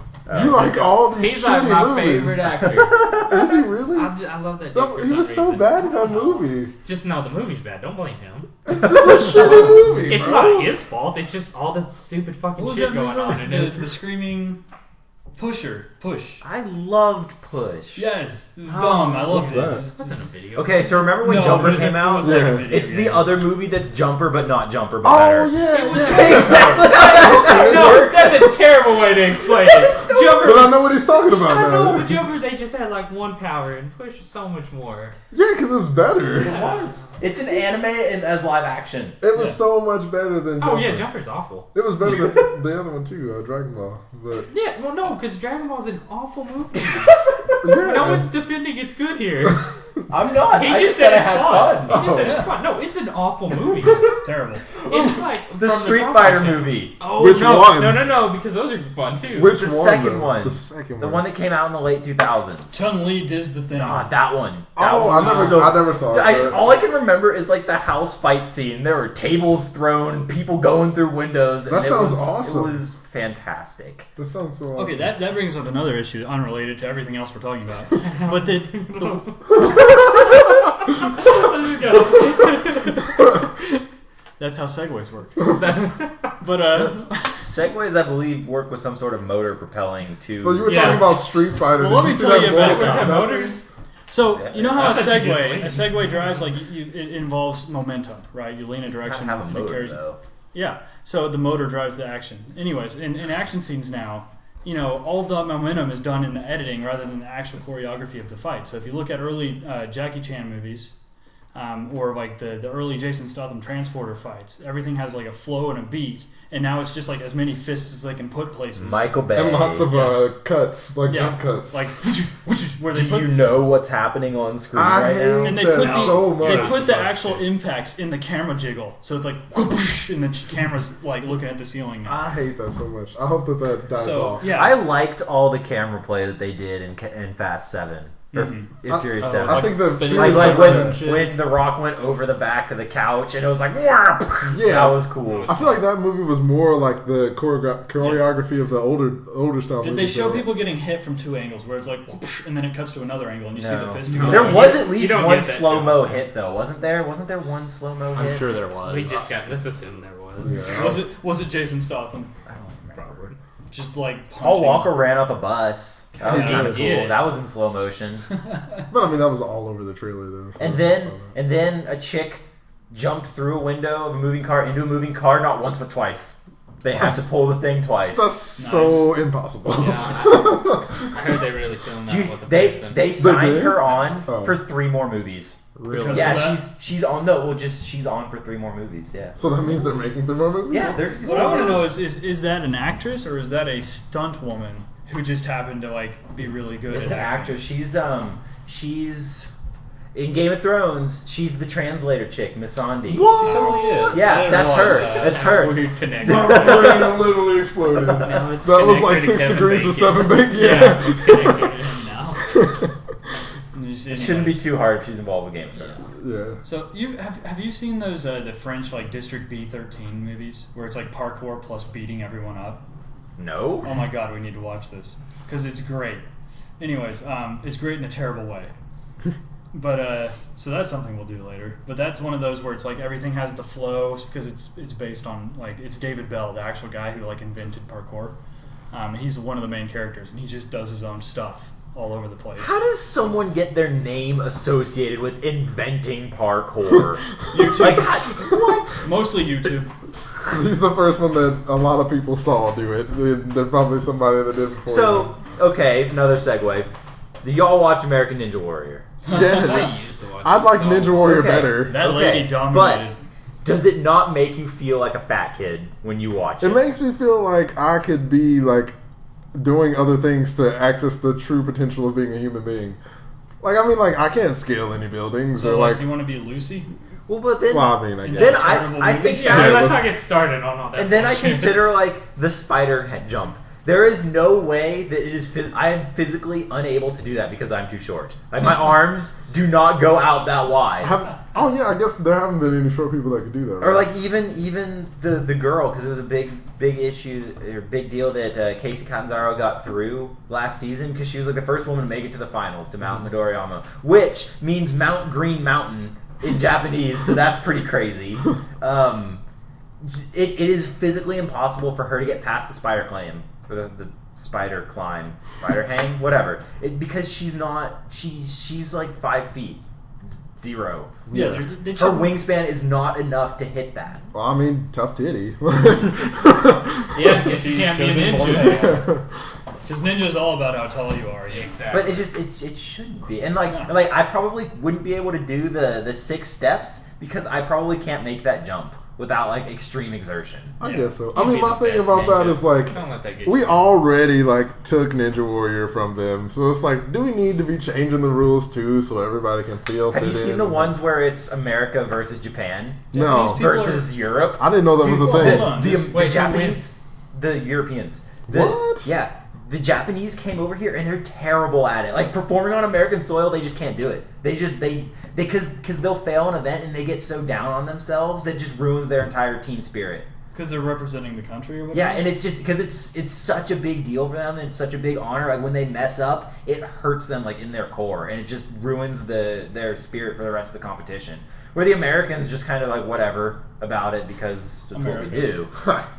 You like all these He's shitty like my movies. favorite actor. Is he really? I love that. Dude No, for he some was so reason. bad in that movie. Just no, the movie's bad. Don't blame him. This is a shitty movie, It's bro. not his fault. It's just all the stupid fucking What was shit that going on in movie? it. The screaming push. I loved Push. Yes, it was Oh, dumb. I what's loved it. that? It was- Wasn't a video. Okay, so remember when No, Jumper but it's- came it out? was like a Yeah. video It's game. the other movie that's Jumper, but not Jumper, but Oh better. yeah, It's yeah. exactly how that No, works. that's a terrible way to explain it. Jumper But I was- know what he's talking about I know, now. but Jumper they just had like one power and Push was so much more. Yeah, because it's better. It was. It's an anime and as live action. It was Yeah. so much better than Jumper. Oh yeah, Jumper's awful. It was better than the other one too, Dragon Ball. But Yeah, well no, because Dragon Ball's an awful movie. yeah, No one's defending it's good here. I'm not. He I just just said I it's had fun. fun. He just said it's fun. No, it's an awful movie. Terrible. It's like The from Street Sci-Fi Fighter Channel. movie. Oh Which no, one? no, because those are fun too. which The one? second though? one. The second The one. one that came out in the late 2000s. Chun-Li does the thing. God, that one. That Oh, one was so- I never saw it. I just, all I can remember is like the house fight scene. There were tables thrown, people going through windows. And That it sounds was, awesome. It was fantastic. That sounds so awesome. Okay, that brings up another issue unrelated to everything else we're talking about. But the that's how segues work. But Segways, I believe, work with some sort of motor propelling to. Well, you were Yeah. talking about Street Fighter. Well, let Did me you see tell that you about blow? Segways have No? motors. so you know how I a thought you just Segway drives like it involves momentum, right? You lean a It's gotta direction have a and it motor carries. though. Yeah, so the motor drives the action. Anyways, in action scenes now, you know, all of the momentum is done in the editing rather than the actual choreography of the fight. So if you look at early Jackie Chan movies, or like the early Jason Statham transporter fights, everything has like a flow and a beat, and now it's just like as many fists as they can put places. Michael Bay. And lots of cuts, like Yeah. jump cuts. Like where they Do put you know what's happening on screen I right now? hate and they that put the, so much. they put the Oh, actual shit. impacts in the camera jiggle, so it's like whoosh, and the camera's like looking at the ceiling now. I hate that so much. I hope that dies So off. yeah, I liked all the camera play that they did in Fast 7. Or Furious 7. I think the Like Furious when The Rock went over the back of the couch and it was like, yeah, that was cool. I feel like that movie was more like the choreography of the older style. Did they show people getting hit from two angles where it's like, whoosh, and then it cuts to another angle and you see the fist? There was at least one slow-mo hit though, wasn't there? Wasn't there one slow-mo hit? I'm sure there was. Let's assume there was. Yeah. Was it Jason Statham? I don't remember. Probably. Just like Paul punching. Walker ran up a bus. That was kind of cool. Yeah. That was in slow motion. But I mean, that was all over the trailer though. So And then a chick jumped through a window of a moving car into a moving car not once but twice. They have to pull the thing twice. that's so impossible. Yeah, I heard they really filmed that with the person. They signed her on for 3 more movies. Really? Because Yeah, of that? she's on she's on for 3 more movies. Yeah. So that means they're making 3 more movies. Yeah, What I want to know is that an actress or is that a stunt woman who just happened to like be really good? It's at an acting? actress. She's in Game of Thrones. She's the translator chick, Missandei. What? It totally is. Yeah, that's her. That's her. Weird connection. My brain literally exploded. Now it's That was like connected 6 to degrees Kevin to Bacon. 7 bacon. Yeah, it's connected to him now. It shouldn't be too hard if she's involved with Game of Thrones. Yeah. So you have you seen those the French like District B13 movies where it's like parkour plus beating everyone up? No. Oh my god, we need to watch this because it's great. Anyways, it's great in a terrible way. But so that's something we'll do later. But that's one of those where it's like everything has the flow because it's based on like it's David Bell, the actual guy who like invented parkour. He's one of the main characters and he just does his own stuff all over the place. How does someone get their name associated with inventing parkour? YouTube. Like, what? Mostly YouTube. He's the first one that a lot of people saw do it. There's probably somebody that did before. So, okay, another segue. Do y'all watch American Ninja Warrior? I Yes. used to watch I'd like so- Ninja Warrior Okay. better. That Okay, lady dominated. Does it not make you feel like a fat kid when you watch it? It makes me feel like I could be like doing other things to access the true potential of being a human being. Like I mean, like I can't scale any buildings So or like, like. you want to be Lucy? Well, but then, Well, I mean, I Then guess. I think Yeah, that, let's not get started on all that. and then I bullshit. consider like the spider jump. There is no way that it is. I am physically unable to do that because I'm too short. Like my arms do not go out that wide. Oh yeah, I guess there haven't been any short people that could do that. Right? Or like even the girl, because it was a big issue or big deal that Casey Catanzaro got through last season because she was like the first woman to make it to the finals to Mount Midoriyama, which means Mount Green Mountain in Japanese, so that's pretty crazy. It is physically impossible for her to get past the spider climb or the spider climb, spider hang, whatever. Because she's like 5 feet. 0. Yeah, Her they wingspan is not enough to hit that. Well, I mean, tough titty. Yeah, I guess you can't be a ninja. Because ninja's all about how tall you are. Yeah. Exactly. But it shouldn't be. And like I probably wouldn't be able to do the 6 steps because I probably can't make that jump without like extreme exertion. I Yeah. guess so. You'd I mean, be my the thing best about that ninja. is like Don't let that get we you. already like took Ninja Warrior from them, so it's like, do we need to be changing the rules too so everybody can feel? Have you fit seen in? the ones where it's America versus Japan No, Japanese people versus Europe? I didn't know that was a Hold thing. on. The Wait, who Japanese, the Europeans. What? Yeah, the Japanese came over here and they're terrible at it. Like performing on American soil, they just can't do it. Because they'll fail an event and they get so down on themselves that just ruins their entire team spirit. Because they're representing the country or whatever? Yeah, and it's just because it's such a big deal for them and it's such a big honor. Like when they mess up, it hurts them like in their core and it just ruins their spirit for the rest of the competition. Where the Americans just kind of like whatever about it because that's what we do.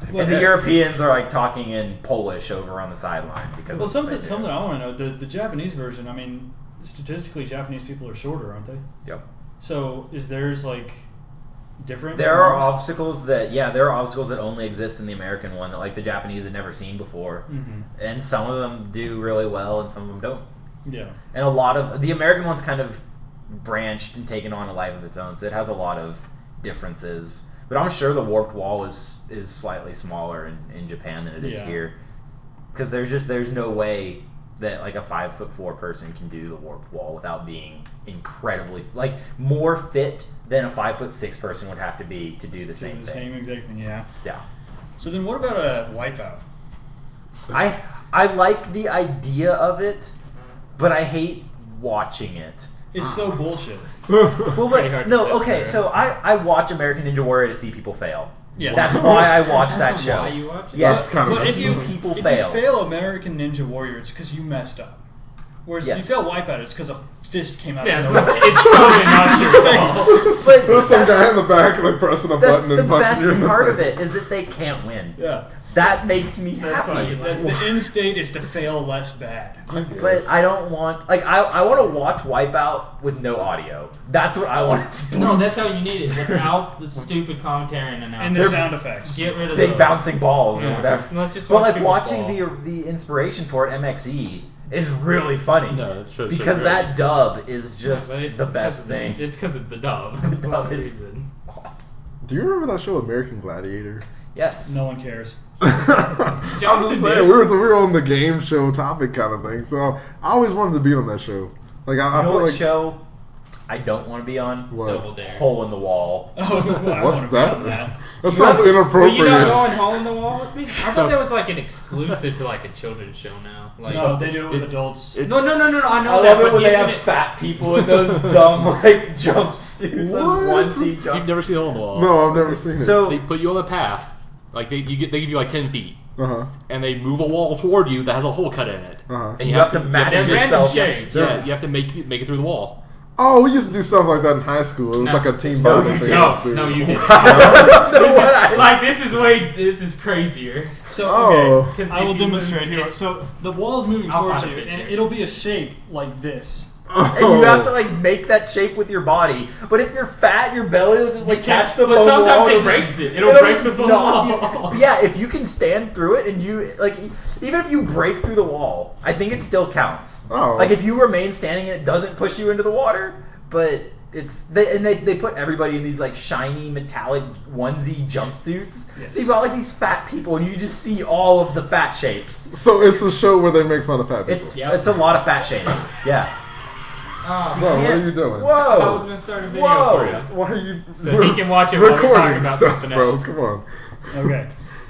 And the Europeans are like talking in Polish over on the sideline because. Well, that's what they something do. I want to know, the Japanese version, I mean, statistically, Japanese people are shorter, aren't they? Yep. So is theirs like different? There from are ours? obstacles that only exist in the American one that like the Japanese had never seen before, and some of them do really well and some of them don't. Yeah. And a lot of the American one's kind of branched and taken on a life of its own, so it has a lot of differences. But I'm sure the warped wall is slightly smaller in Japan than it is here, because there's no way that like a 5'4" person can do the warped wall without being incredibly like more fit than a 5'6" person would have to be to do the same thing. Same exact thing, yeah. Yeah. So then what about a wipeout? I like the idea of it, but I hate watching it. It's so bullshit. Well, Pretty hard to no, sit okay, through. so I watch American Ninja Warrior to see people fail. Yeah. That's why I watch that That's show. why you watch it? Yes, That's to kinda see people If fail. you fail American Ninja Warrior, it's because you messed up. Whereas if you Yes. fail Wipeout, it's because a fist came out Yeah, of it's, nowhere. not, it's totally not your fault. But There's some that's- guy in the back like pressing a That's button the and punching best you in the part face. of it is that they can't win. Yeah. That makes me That's why happy. you That's the end state is to fail less bad. But I don't want I want to watch Wipeout with no audio. That's what I want to do. No, that's how you need it. Without the stupid commentary and announcement. And the sound effects. Get rid of Big those. bouncing balls or Yeah. whatever. Let's just But watch like people watching fall. the inspiration for it, MXE, is really funny. No, it shows so because great. that dub is Yeah, just but it's the best 'cause thing. It's because of the dub. The That's the dub only is- reason. Do you remember that show American Gladiator? Yes. No one cares. I'm Jonathan just did. saying, we were on the game show topic kind of thing, so I always wanted to be on that show. Like I You know feel what like show I don't want to be on? what? Double Dare. Hole in the Wall. Oh, I What's wanna be that? on that. That sounds Were you inappropriate. not going hole in the wall with me? I thought that was like an exclusive to like a children's show now. Like, No, they do it with It's- adults. no. I know I that. love it but when they isn't have it- fat people in those dumb like jumpsuits, those What? onesie So you've jumpsuits. never seen Hole in the Wall. No, I've never seen it. So They put you on a path. Like they give you like 10 feet, uh-huh. and they move a wall toward you that has a hole cut in it. Uh-huh. and you have to match They're random yourself. shapes. Yeah, you have to make it through the wall. Oh, we used to do stuff like that in high school. It was No. like a team No, bonding you thing. didn't. No, you didn't. This is crazier. So, Oh. okay, 'Cause I if will you demonstrate lose here. it- So the wall's moving I'll towards find a you, and picture. it'll be a shape like this. And you have to like make that shape with your body. But if you're fat, your belly will just like catch the But foam sometimes wall. it It'll breaks just- it. It'll break the foam knock wall. you- Yeah, if you can stand through it and you like, even if you break through the wall, I think it still counts. Oh. Like if you remain standing and it doesn't push you into the water, but they put everybody in these like shiny metallic onesie jumpsuits. Yes. So you've got like these fat people and you just see all of the fat shapes. So it's a show where they make fun of fat people. It's Yep. it's a lot of fat shaming. Yeah. Oh, Bro, what are you doing? I was Whoa. gonna start a video Whoa. for you. Why are you? So he can watch it while we're talking recording about stuff, something bro. else. Come on. Okay.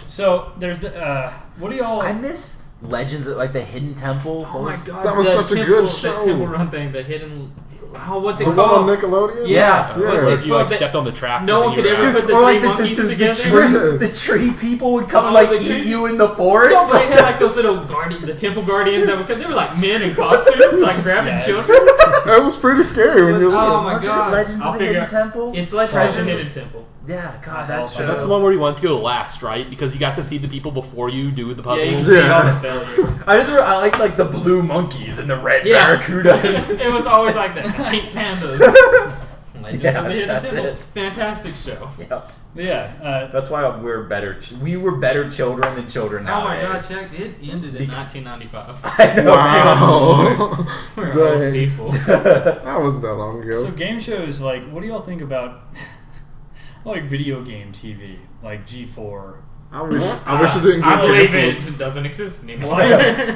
So there's the what do y'all? I miss Legends of like the Hidden Temple. Oh What my was- god, That was the such a temple, good the show. Temple Run thing, the hidden. Oh, what's it The one on called? Nickelodeon? Yeah. Yeah. What's Or it if you like called? stepped on the trap. No and one could you were ever out. put the or like three monkeys the together. tree- the tree people would come and Oh, like the eat tree- you in the forest. No, but they had like those little the temple guardians that because they were like men in costumes, like grabbing Yes. children. That was pretty scary when you're Oh little. my Was it god! Legends I'll of the figure Hidden Temple? It's like the Treasures- Hidden Temple. Yeah, God, that show. That's the one where you want to go last, right? Because you got to see the people before you do the Yeah, you can puzzles. see Yeah. all the failures. I like the blue monkeys and the red Yeah. barracudas. It was always like that. Pink pandas. Legends Yeah, of the Hidden that's Temple. it. Fantastic show. Yep. Yeah. That's why we're better. We were better children than children Oh my nowadays. god, check it ended in 1995. I know. Wow. We're Dang. old people. That wasn't that long ago. So game shows, like, what do y'all think about like video game TV, like G4? I wish it didn't get I believe canceled. it doesn't exist anymore.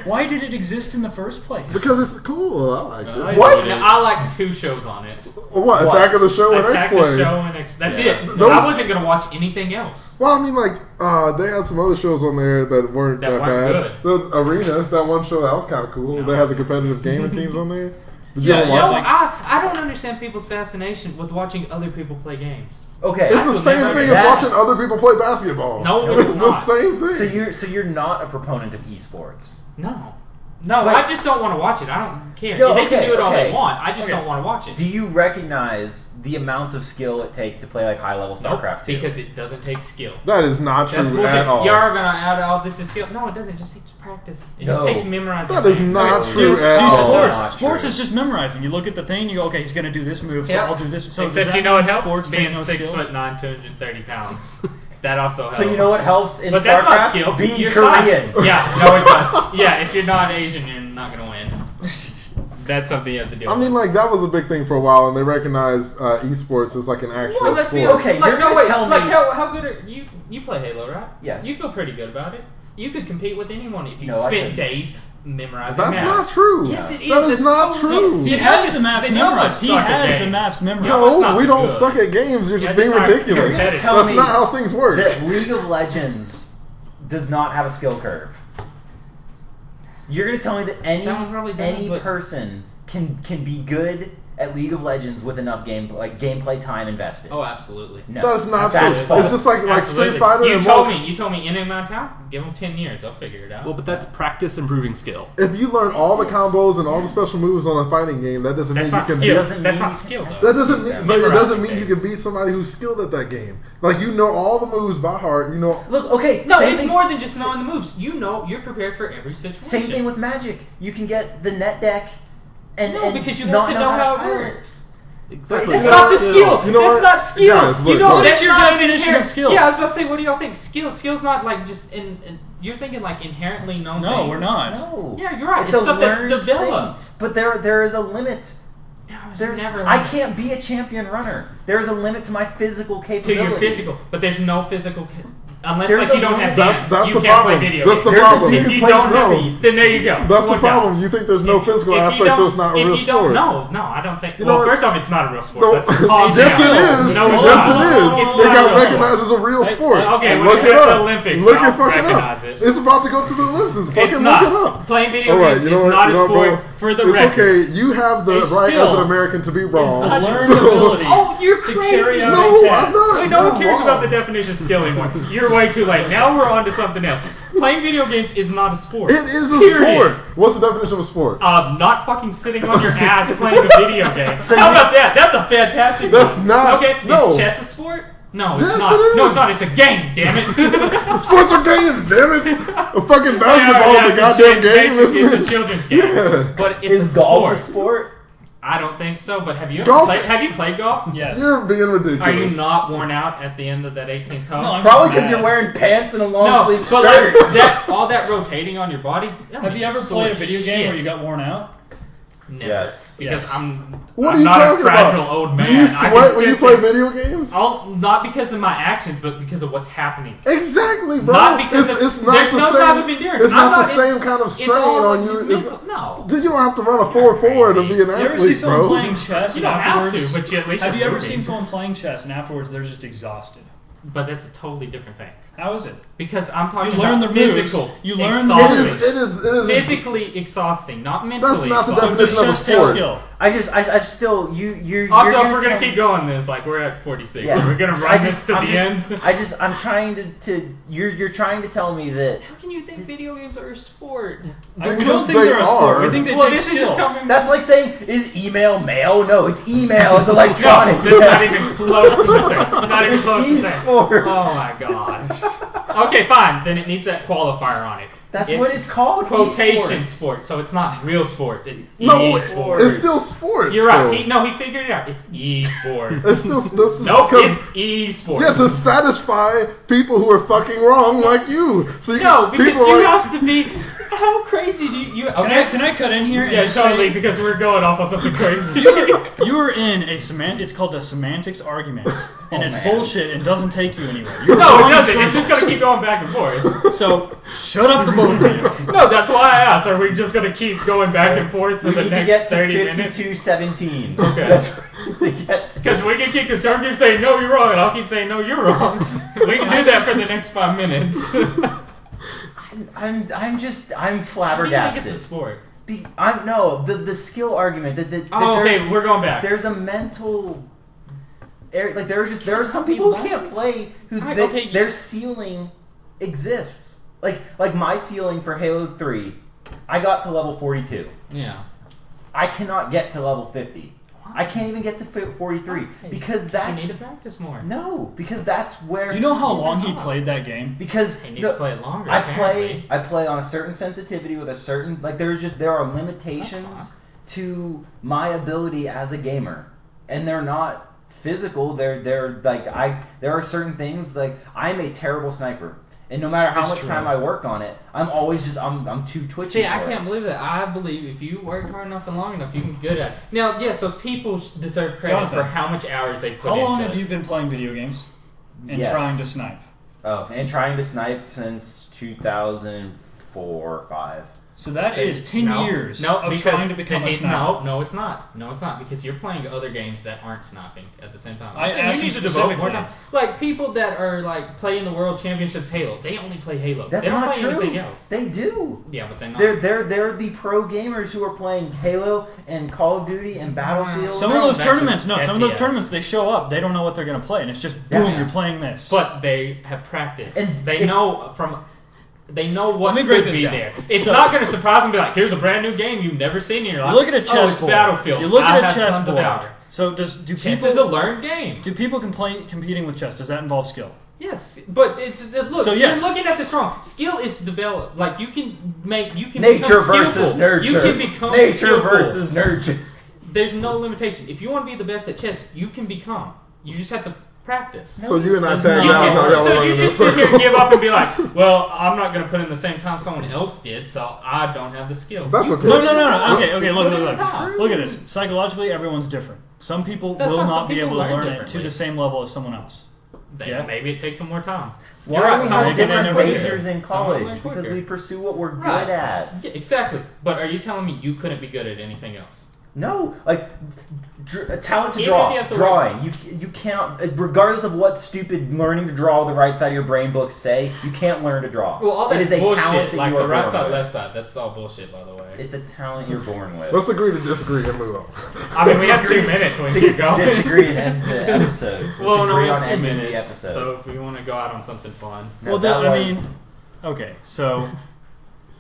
Why did it exist in the first place? Because it's cool. I like it. What? I liked 2 shows on it. What? Attack of the Show and Attack the X-Play. Show and That's Yeah. it. Those- I wasn't gonna watch anything else. Well, I mean, like, they had some other shows on there that weren't That that weren't bad. The Arena, that one show, that was kind of cool. No. They had the competitive gaming teams on there. Did you Yeah, ever yeah. watch No, it? I don't understand people's fascination with watching other people play games. Okay. It's the will same never thing do as that. watching other people play basketball. No, it's it's the not. same thing. So you're not a proponent of esports. No, Wait. I just don't want to watch it. I don't care. No, They can okay, do it all okay. they want. I just Okay. don't want to watch it. Do you recognize the amount of skill it takes to play like high level Nope, StarCraft 2? because it doesn't take skill. That is not That's true bullshit. at all. You're gonna add all this is skill. No, it doesn't. It just takes practice. It just No. takes memorizing. That is things. not So- true Do at all. sports. Not Sports true. is just memorizing. You look at the thing, you go, okay, he's gonna do this move, so Yep. I'll do this. So does Except that you know mean it helps sports being take no 6'9", skill? 230 pounds. That also helps. So you know what helps in But StarCraft? that's not skill. Being You're Korean. size. Yeah, no, it does. Yeah, if you're not Asian, you're not gonna win. That's something you have to deal I with. mean, like, that was a big thing for a while, and they recognized esports as, like, an actual Well, let's be sport. Okay, like, you're no, gonna wait, tell like me- how good are you? You play Halo, right? Yes. You feel pretty good about it. You could compete with anyone if you No, I spent couldn't. days memorizing That's maps. not true. Yes, it is. That is It's not totally- true. He They has know the maps they know memorized. us He suck at has the games. maps memorized. Yeah, it's No, not we don't good. suck at games. You're just Yeah, being it's not ridiculous. competitive. Tell That's me not how things work. that League of Legends does not have a skill curve. You're gonna tell me that That one probably does, any but- person can be good at League of Legends with enough gameplay time invested. Oh, absolutely. No, That's not that's true. false. It's just like Absolutely. Street Fighter. You told me any amount of time. Give them 10 years. They'll figure it out. Well, but that's practice improving skill. If you learn all the combos and all the special moves on a fighting game, that doesn't That's mean you not can. skill. That's not skill, though. That doesn't mean, but it doesn't mean you Memorizing can beat somebody who's skilled at that game. Like you know all the moves by heart. You know. Look, okay. No, same it's thing, more than just knowing the moves. You know, you're prepared for every situation. Same thing with Magic. You can get the net deck, and No, because you not have to know how it pilot works. Exactly. It's not the skill. You know It's what? not skill. Guys, look, you know look. What's your not definition of skill? Yeah, I was about to say, what do y'all think? Skill's not like just in you're thinking like inherently known No, things. we're not. No. Yeah, you're right. It's It's a stuff that's learned developed. thing. But there is a limit. There's never I can't be a champion runner. There's a limit to my physical to capability. your physical, but there's no physical unless There's like you a don't have limit. hands. That's you the can't problem. play video That's the games. problem. If you Plays don't no. speed, then there you go. That's the One down. problem. You think there's no physical If you aspect, so don't- it's not a if real you don't- sport. No, I don't think. You know Well, what? first off, it's not a real sport. No, That's yes, calm it down. is. No, it's Yes, not. it is. It's It not got a real recognized as a real sport. Okay, when Look it's it at the up. Olympics, Look I'll it fucking recognize up. it. It's about to go to the Olympics. It's Fucking not. look it up. Playing video All right, games you know is what? not a You know what, sport bro? for the It's record. okay. You have the A right skill as an American to be It's wrong. the learned So- ability Oh, you're to crazy. carry out No, a I'm task. not. Wait, no one You're cares wrong. about the definition of skill anymore. You're way too late. Now we're on to something else. Playing video games is not a sport. It is a Period. sport. What's the definition of a sport? Not fucking sitting on your ass playing a video game. How about that? That's a fantastic. That's one. not- Okay, no. is chess a sport? No, it's Yes, not. it is. No, it's not. It's a game. Damn it. Sports are games, damn it. A fucking basketball is a it's goddamn game, It's isn't a it? children's game, Yeah. but it's Is a golf sport. a sport? I don't think so. But have you Golf- played golf? Yes. You're being ridiculous. Are you not worn out at the end of that 18th hole? No, I'm Probably just because mad. you're wearing pants and a long No, sleeve but shirt. like all that rotating on your body. Have you ever played a video game where you got worn out? Never. Yes. Because Yes. What I'm are you not a talking fragile about? old man. Do you I can sweat when sit you play there- video games? Not because of my actions, but because of what's happening. Exactly, bro. Not because it's of, not there's the no same, type of endurance. It's I'm not the it- same kind of It's strain all on you. just It's- mental. No. You don't have to run a 4.4 to be an You ever see athlete, someone bro. playing chess You and don't have afterwards? to, but you at least Have you are ever moving. seen someone playing chess and afterwards they're just exhausted? But that's a totally different thing. How is it? Because I'm talking You learn about the moves. physical. You learn the exhausting. moves. It is. Physically exhausting, not mentally. That's not the So exhausting. does definition of a chess take sport. skill? I still, you're. Also, you're if we're gonna tell keep me- going this, like we're at 46, Yeah. so we're gonna I run just- this to I'm the just- end. I'm trying to. You're trying to tell me that. How can you think video games are a sport? We don't Because think they they're a sport. are. We think they Well, take this is just skill. coming. That's like saying, is email mail? No, it's email. It's no, electronic. that's not even close to the same. Not even It's close to the same. e-sport. Oh my gosh. Okay, fine. Then it needs that qualifier on it. That's what it's called. Quotation esports. sports, so it's not real sports. It's No, e-sports. it's still sports. You're right. though. He figured it out. It's e-sports. It's still. This is Nope, because- it's e-sports. Yeah, to satisfy people who are fucking wrong like you. So you No, because people you like, have to be. How crazy do you? Can I cut in here? And Yeah, just totally. say, Because we're going off on something crazy. you were in a it's called a semantics argument, and it's man. bullshit and doesn't take you anywhere. You're No, it going in doesn't. It's just circles. gonna keep going back and forth. So shut up, the both of you. No, that's why I asked. Are we just gonna keep going back and forth for We the need to next get to 30 minutes? 52-17. Okay. That's what we need to get to. Because we can keep this keep saying no, you're wrong, and I'll keep saying no, you're wrong. We can do that for the next 5 minutes. I'm I think it's a flabbergasted. sport. The skill argument that Oh, there's- okay, we're going back. There's a mental. Like there are some people who can't play who Alright, they- okay. their ceiling exists. Like my ceiling for Halo 3, I got to level 42. Yeah. I cannot get to level 50. I can't even get to 43 because You that's need to practice more. because that's where. Do you know how long he played that game? Because He needs to play it longer. I apparently. play on a certain sensitivity with a certain there are limitations to my ability as a gamer, and they're not physical. They're there are certain things like I'm a terrible sniper, and no matter how It's much true. time I work on it, I'm always I'm too twitchy. See, I for can't it. believe that. I believe if you work hard enough and long enough, you can get good at it. Now, yes, those people deserve credit Jonathan, for how much hours they put How into long it. have you been playing video games and Yes. trying to snipe? And trying to snipe since 2004 or 5. So that is 10 years of because trying to become a sniper. No, it's not. No, it's not because you're playing other games that aren't sniping at the same time. I asked you to devote more specifically. time. Like people that are like playing the World Championships Halo, they only play Halo. That's they don't not play true. anything else. They do. Yeah, but they're not. They're the pro gamers who are playing Halo and Call of Duty and Battlefield. Some of those Back to tournaments, some of those FPS. tournaments, they show up, they don't know what they're going to play, and it's just, boom, you're playing this. But they have practiced. And they know what Let me break could this be down. there. It's So- not going to surprise them and be like, here's a brand new game you've never seen in your life. You look at a It's chessboard. Battlefield. You look I at a have tons of chessboard. hours. So do Chess people is a learned game. do people competing with chess? Does that involve skill? Yes, but it's look. So, yes. You're looking at this wrong. Skill is developed. Like you can nature become versus skillful. nurture. You can become nature skillful. versus nurture. There's no limitation. If you want to be the best at chess, you can become. You just have to practice. So you and I That's tagged not- out. Now y'all So are you running in a just sit here circle. and give up and be like, well, I'm not going to put in the same time someone else did, so I don't have the skill. That's You okay. put No. in the time. Okay, look. Put in the time. Look at this. Psychologically, everyone's different. Some people That's will not- not some be people able to learn learn it to differently. the same level as someone else. Yeah. Maybe it takes them more time. Why You're do right, we some have people different never do. majors in Some college? learn Because quicker. we pursue what we're Right. good at. Yeah, exactly. But are you telling me you couldn't be good at anything else? No, like talent to Even draw, if you have to drawing. You cannot, regardless of what stupid learning to draw the right side of your brain books say, you can't learn to draw. Well, all it that's is a bullshit. talent that Like you are the right born side, with. left side. That's all bullshit, by the way. It's a talent you're born with. Let's agree to disagree and move on. I mean, we have 2 minutes. We keep going. Disagree and end the episode. Let's Well, no, agree we on have 2 ending the minutes. episode. So if we want to go out on something fun. No, Well, that I mean, was- okay, so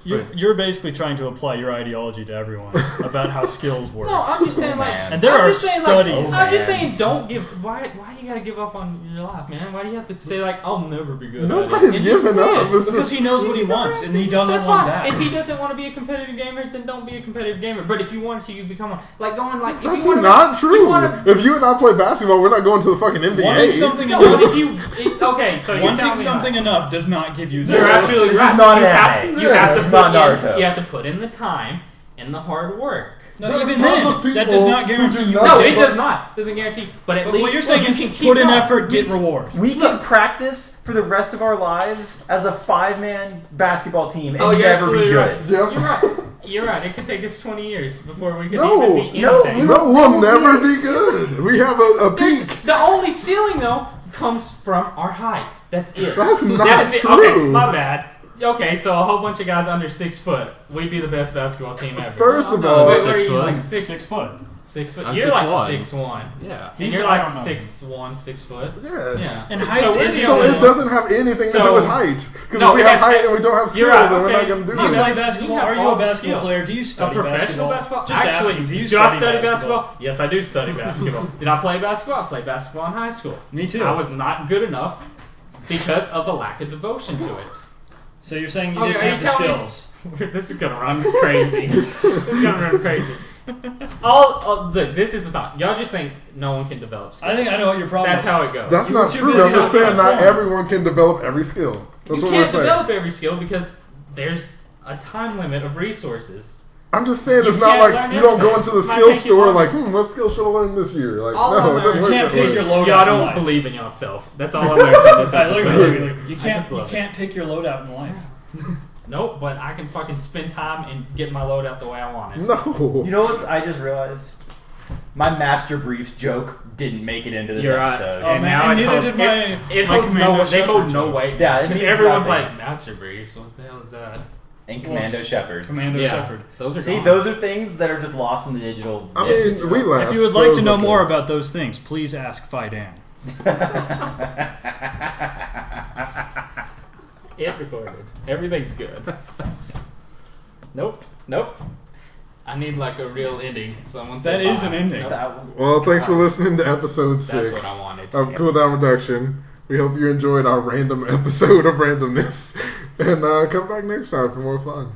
you're basically trying to apply your ideology to everyone about how skills work. No, I'm just saying like. Man. And there I'm are just saying, studies. Like, I'm just Man. saying, don't give. Why you gotta give up on your life, man? Why do you have to say like, I'll never be good Nobody's at it? And just giving up. quit. It's Because just, he knows what he wants, and he doesn't That's want fine. that. If he doesn't want to be a competitive gamer, then don't be a competitive gamer. But if you want to, you become one. Like going like. If that's you wanna, not if true. You wanna, If you and I play basketball, we're not going to the fucking NBA. Wanting something no, enough, if you okay, so you're wanting telling me something that. enough does not give you You're that. absolutely This right. is not you an have, anime. you Yeah, have this to is put not Naruto. you have to put in the time and the hard work. No, There are even tons then, of people that does not guarantee who you. do No, not- it does not. Doesn't guarantee. But at But least what you're saying you is can keep put in going. effort, get reward. We can practice for the rest of our lives as a 5-man basketball team and Oh, you're never be absolutely good. right. Yep. You're right. You're right. It could take us 20 years before we could No, even be no, anything. No, we'll never be Yes. good. We have a peak. The only ceiling though comes from our height. That's it. That's not it. true. Okay, my bad. Okay, so a whole bunch of guys under 6 foot. We'd be the best basketball team ever. First of No, all, Wait, six what are you foot. like 6 foot. 6 foot? I'm You're like 6'1". 6'1". Yeah. And He's- you're I like don't know. 6'1", 6 foot. yeah. Yeah. And height so we're is the the So only it one- doesn't have anything to So- do with height. Because No, if we it have has- height and we don't have skill, you're right, then we're not okay. going to do Do you it. play You basketball? have Are you all a the basketball skill. player? Do you A study professional basketball? basketball? Just Actually, asking. Do you do I study study basketball? basketball? Yes, I do study basketball. Did I play basketball? I played basketball in high school. Me too. I was not good enough because of a lack of devotion to it. So you're saying you Okay, didn't are you have the telling me- skills? This is gonna run crazy. This is gonna run crazy. Look, this is not. Y'all just think no one can develop skills. I think I know what your problem That's is. how it goes. That's You were not too true. busy I'm just looking saying at not porn. everyone can develop every skill. That's you what we're can't saying. develop every skill because there's a time limit of resources. I'm just saying You it's not can't like learn you don't go everything. into the Might skill take you store longer. like, what skill should I learn this year? Like, All no, I it learned- doesn't You work can't that pick way. your loadout. Y'all in don't life. believe in yourself. That's all I learned from this Alright, look at episode. me. You I can't. just You love it. can't pick your loadout in life. Nope, but I can fucking spend time and get my load out the way I want it. No. You know what I just realized? My Master Briefs joke didn't make it into this You're right. episode. Oh, And man, now and it neither holds- did my- it my holds Commando no. They hold Shepherd no joke. weight. Yeah, it because means everyone's nothing. like Master Briefs. What the hell is that? And Well, Commando Shepherds. Commando Yeah, Shepherd. those are See, gone. those are things that are just lost in the digital. I mist. mean, we laugh. If you would so like to it's know okay. more about those things, please ask Fidan. It recorded. Everything's good. Nope. I need like a real ending. Someone That said is bye. an ending. Nope. That was- Well, thanks for listening to episode That's 6 what I wanted. of Cooldown Reduction. We hope you enjoyed our random episode of randomness. And come back next time for more fun.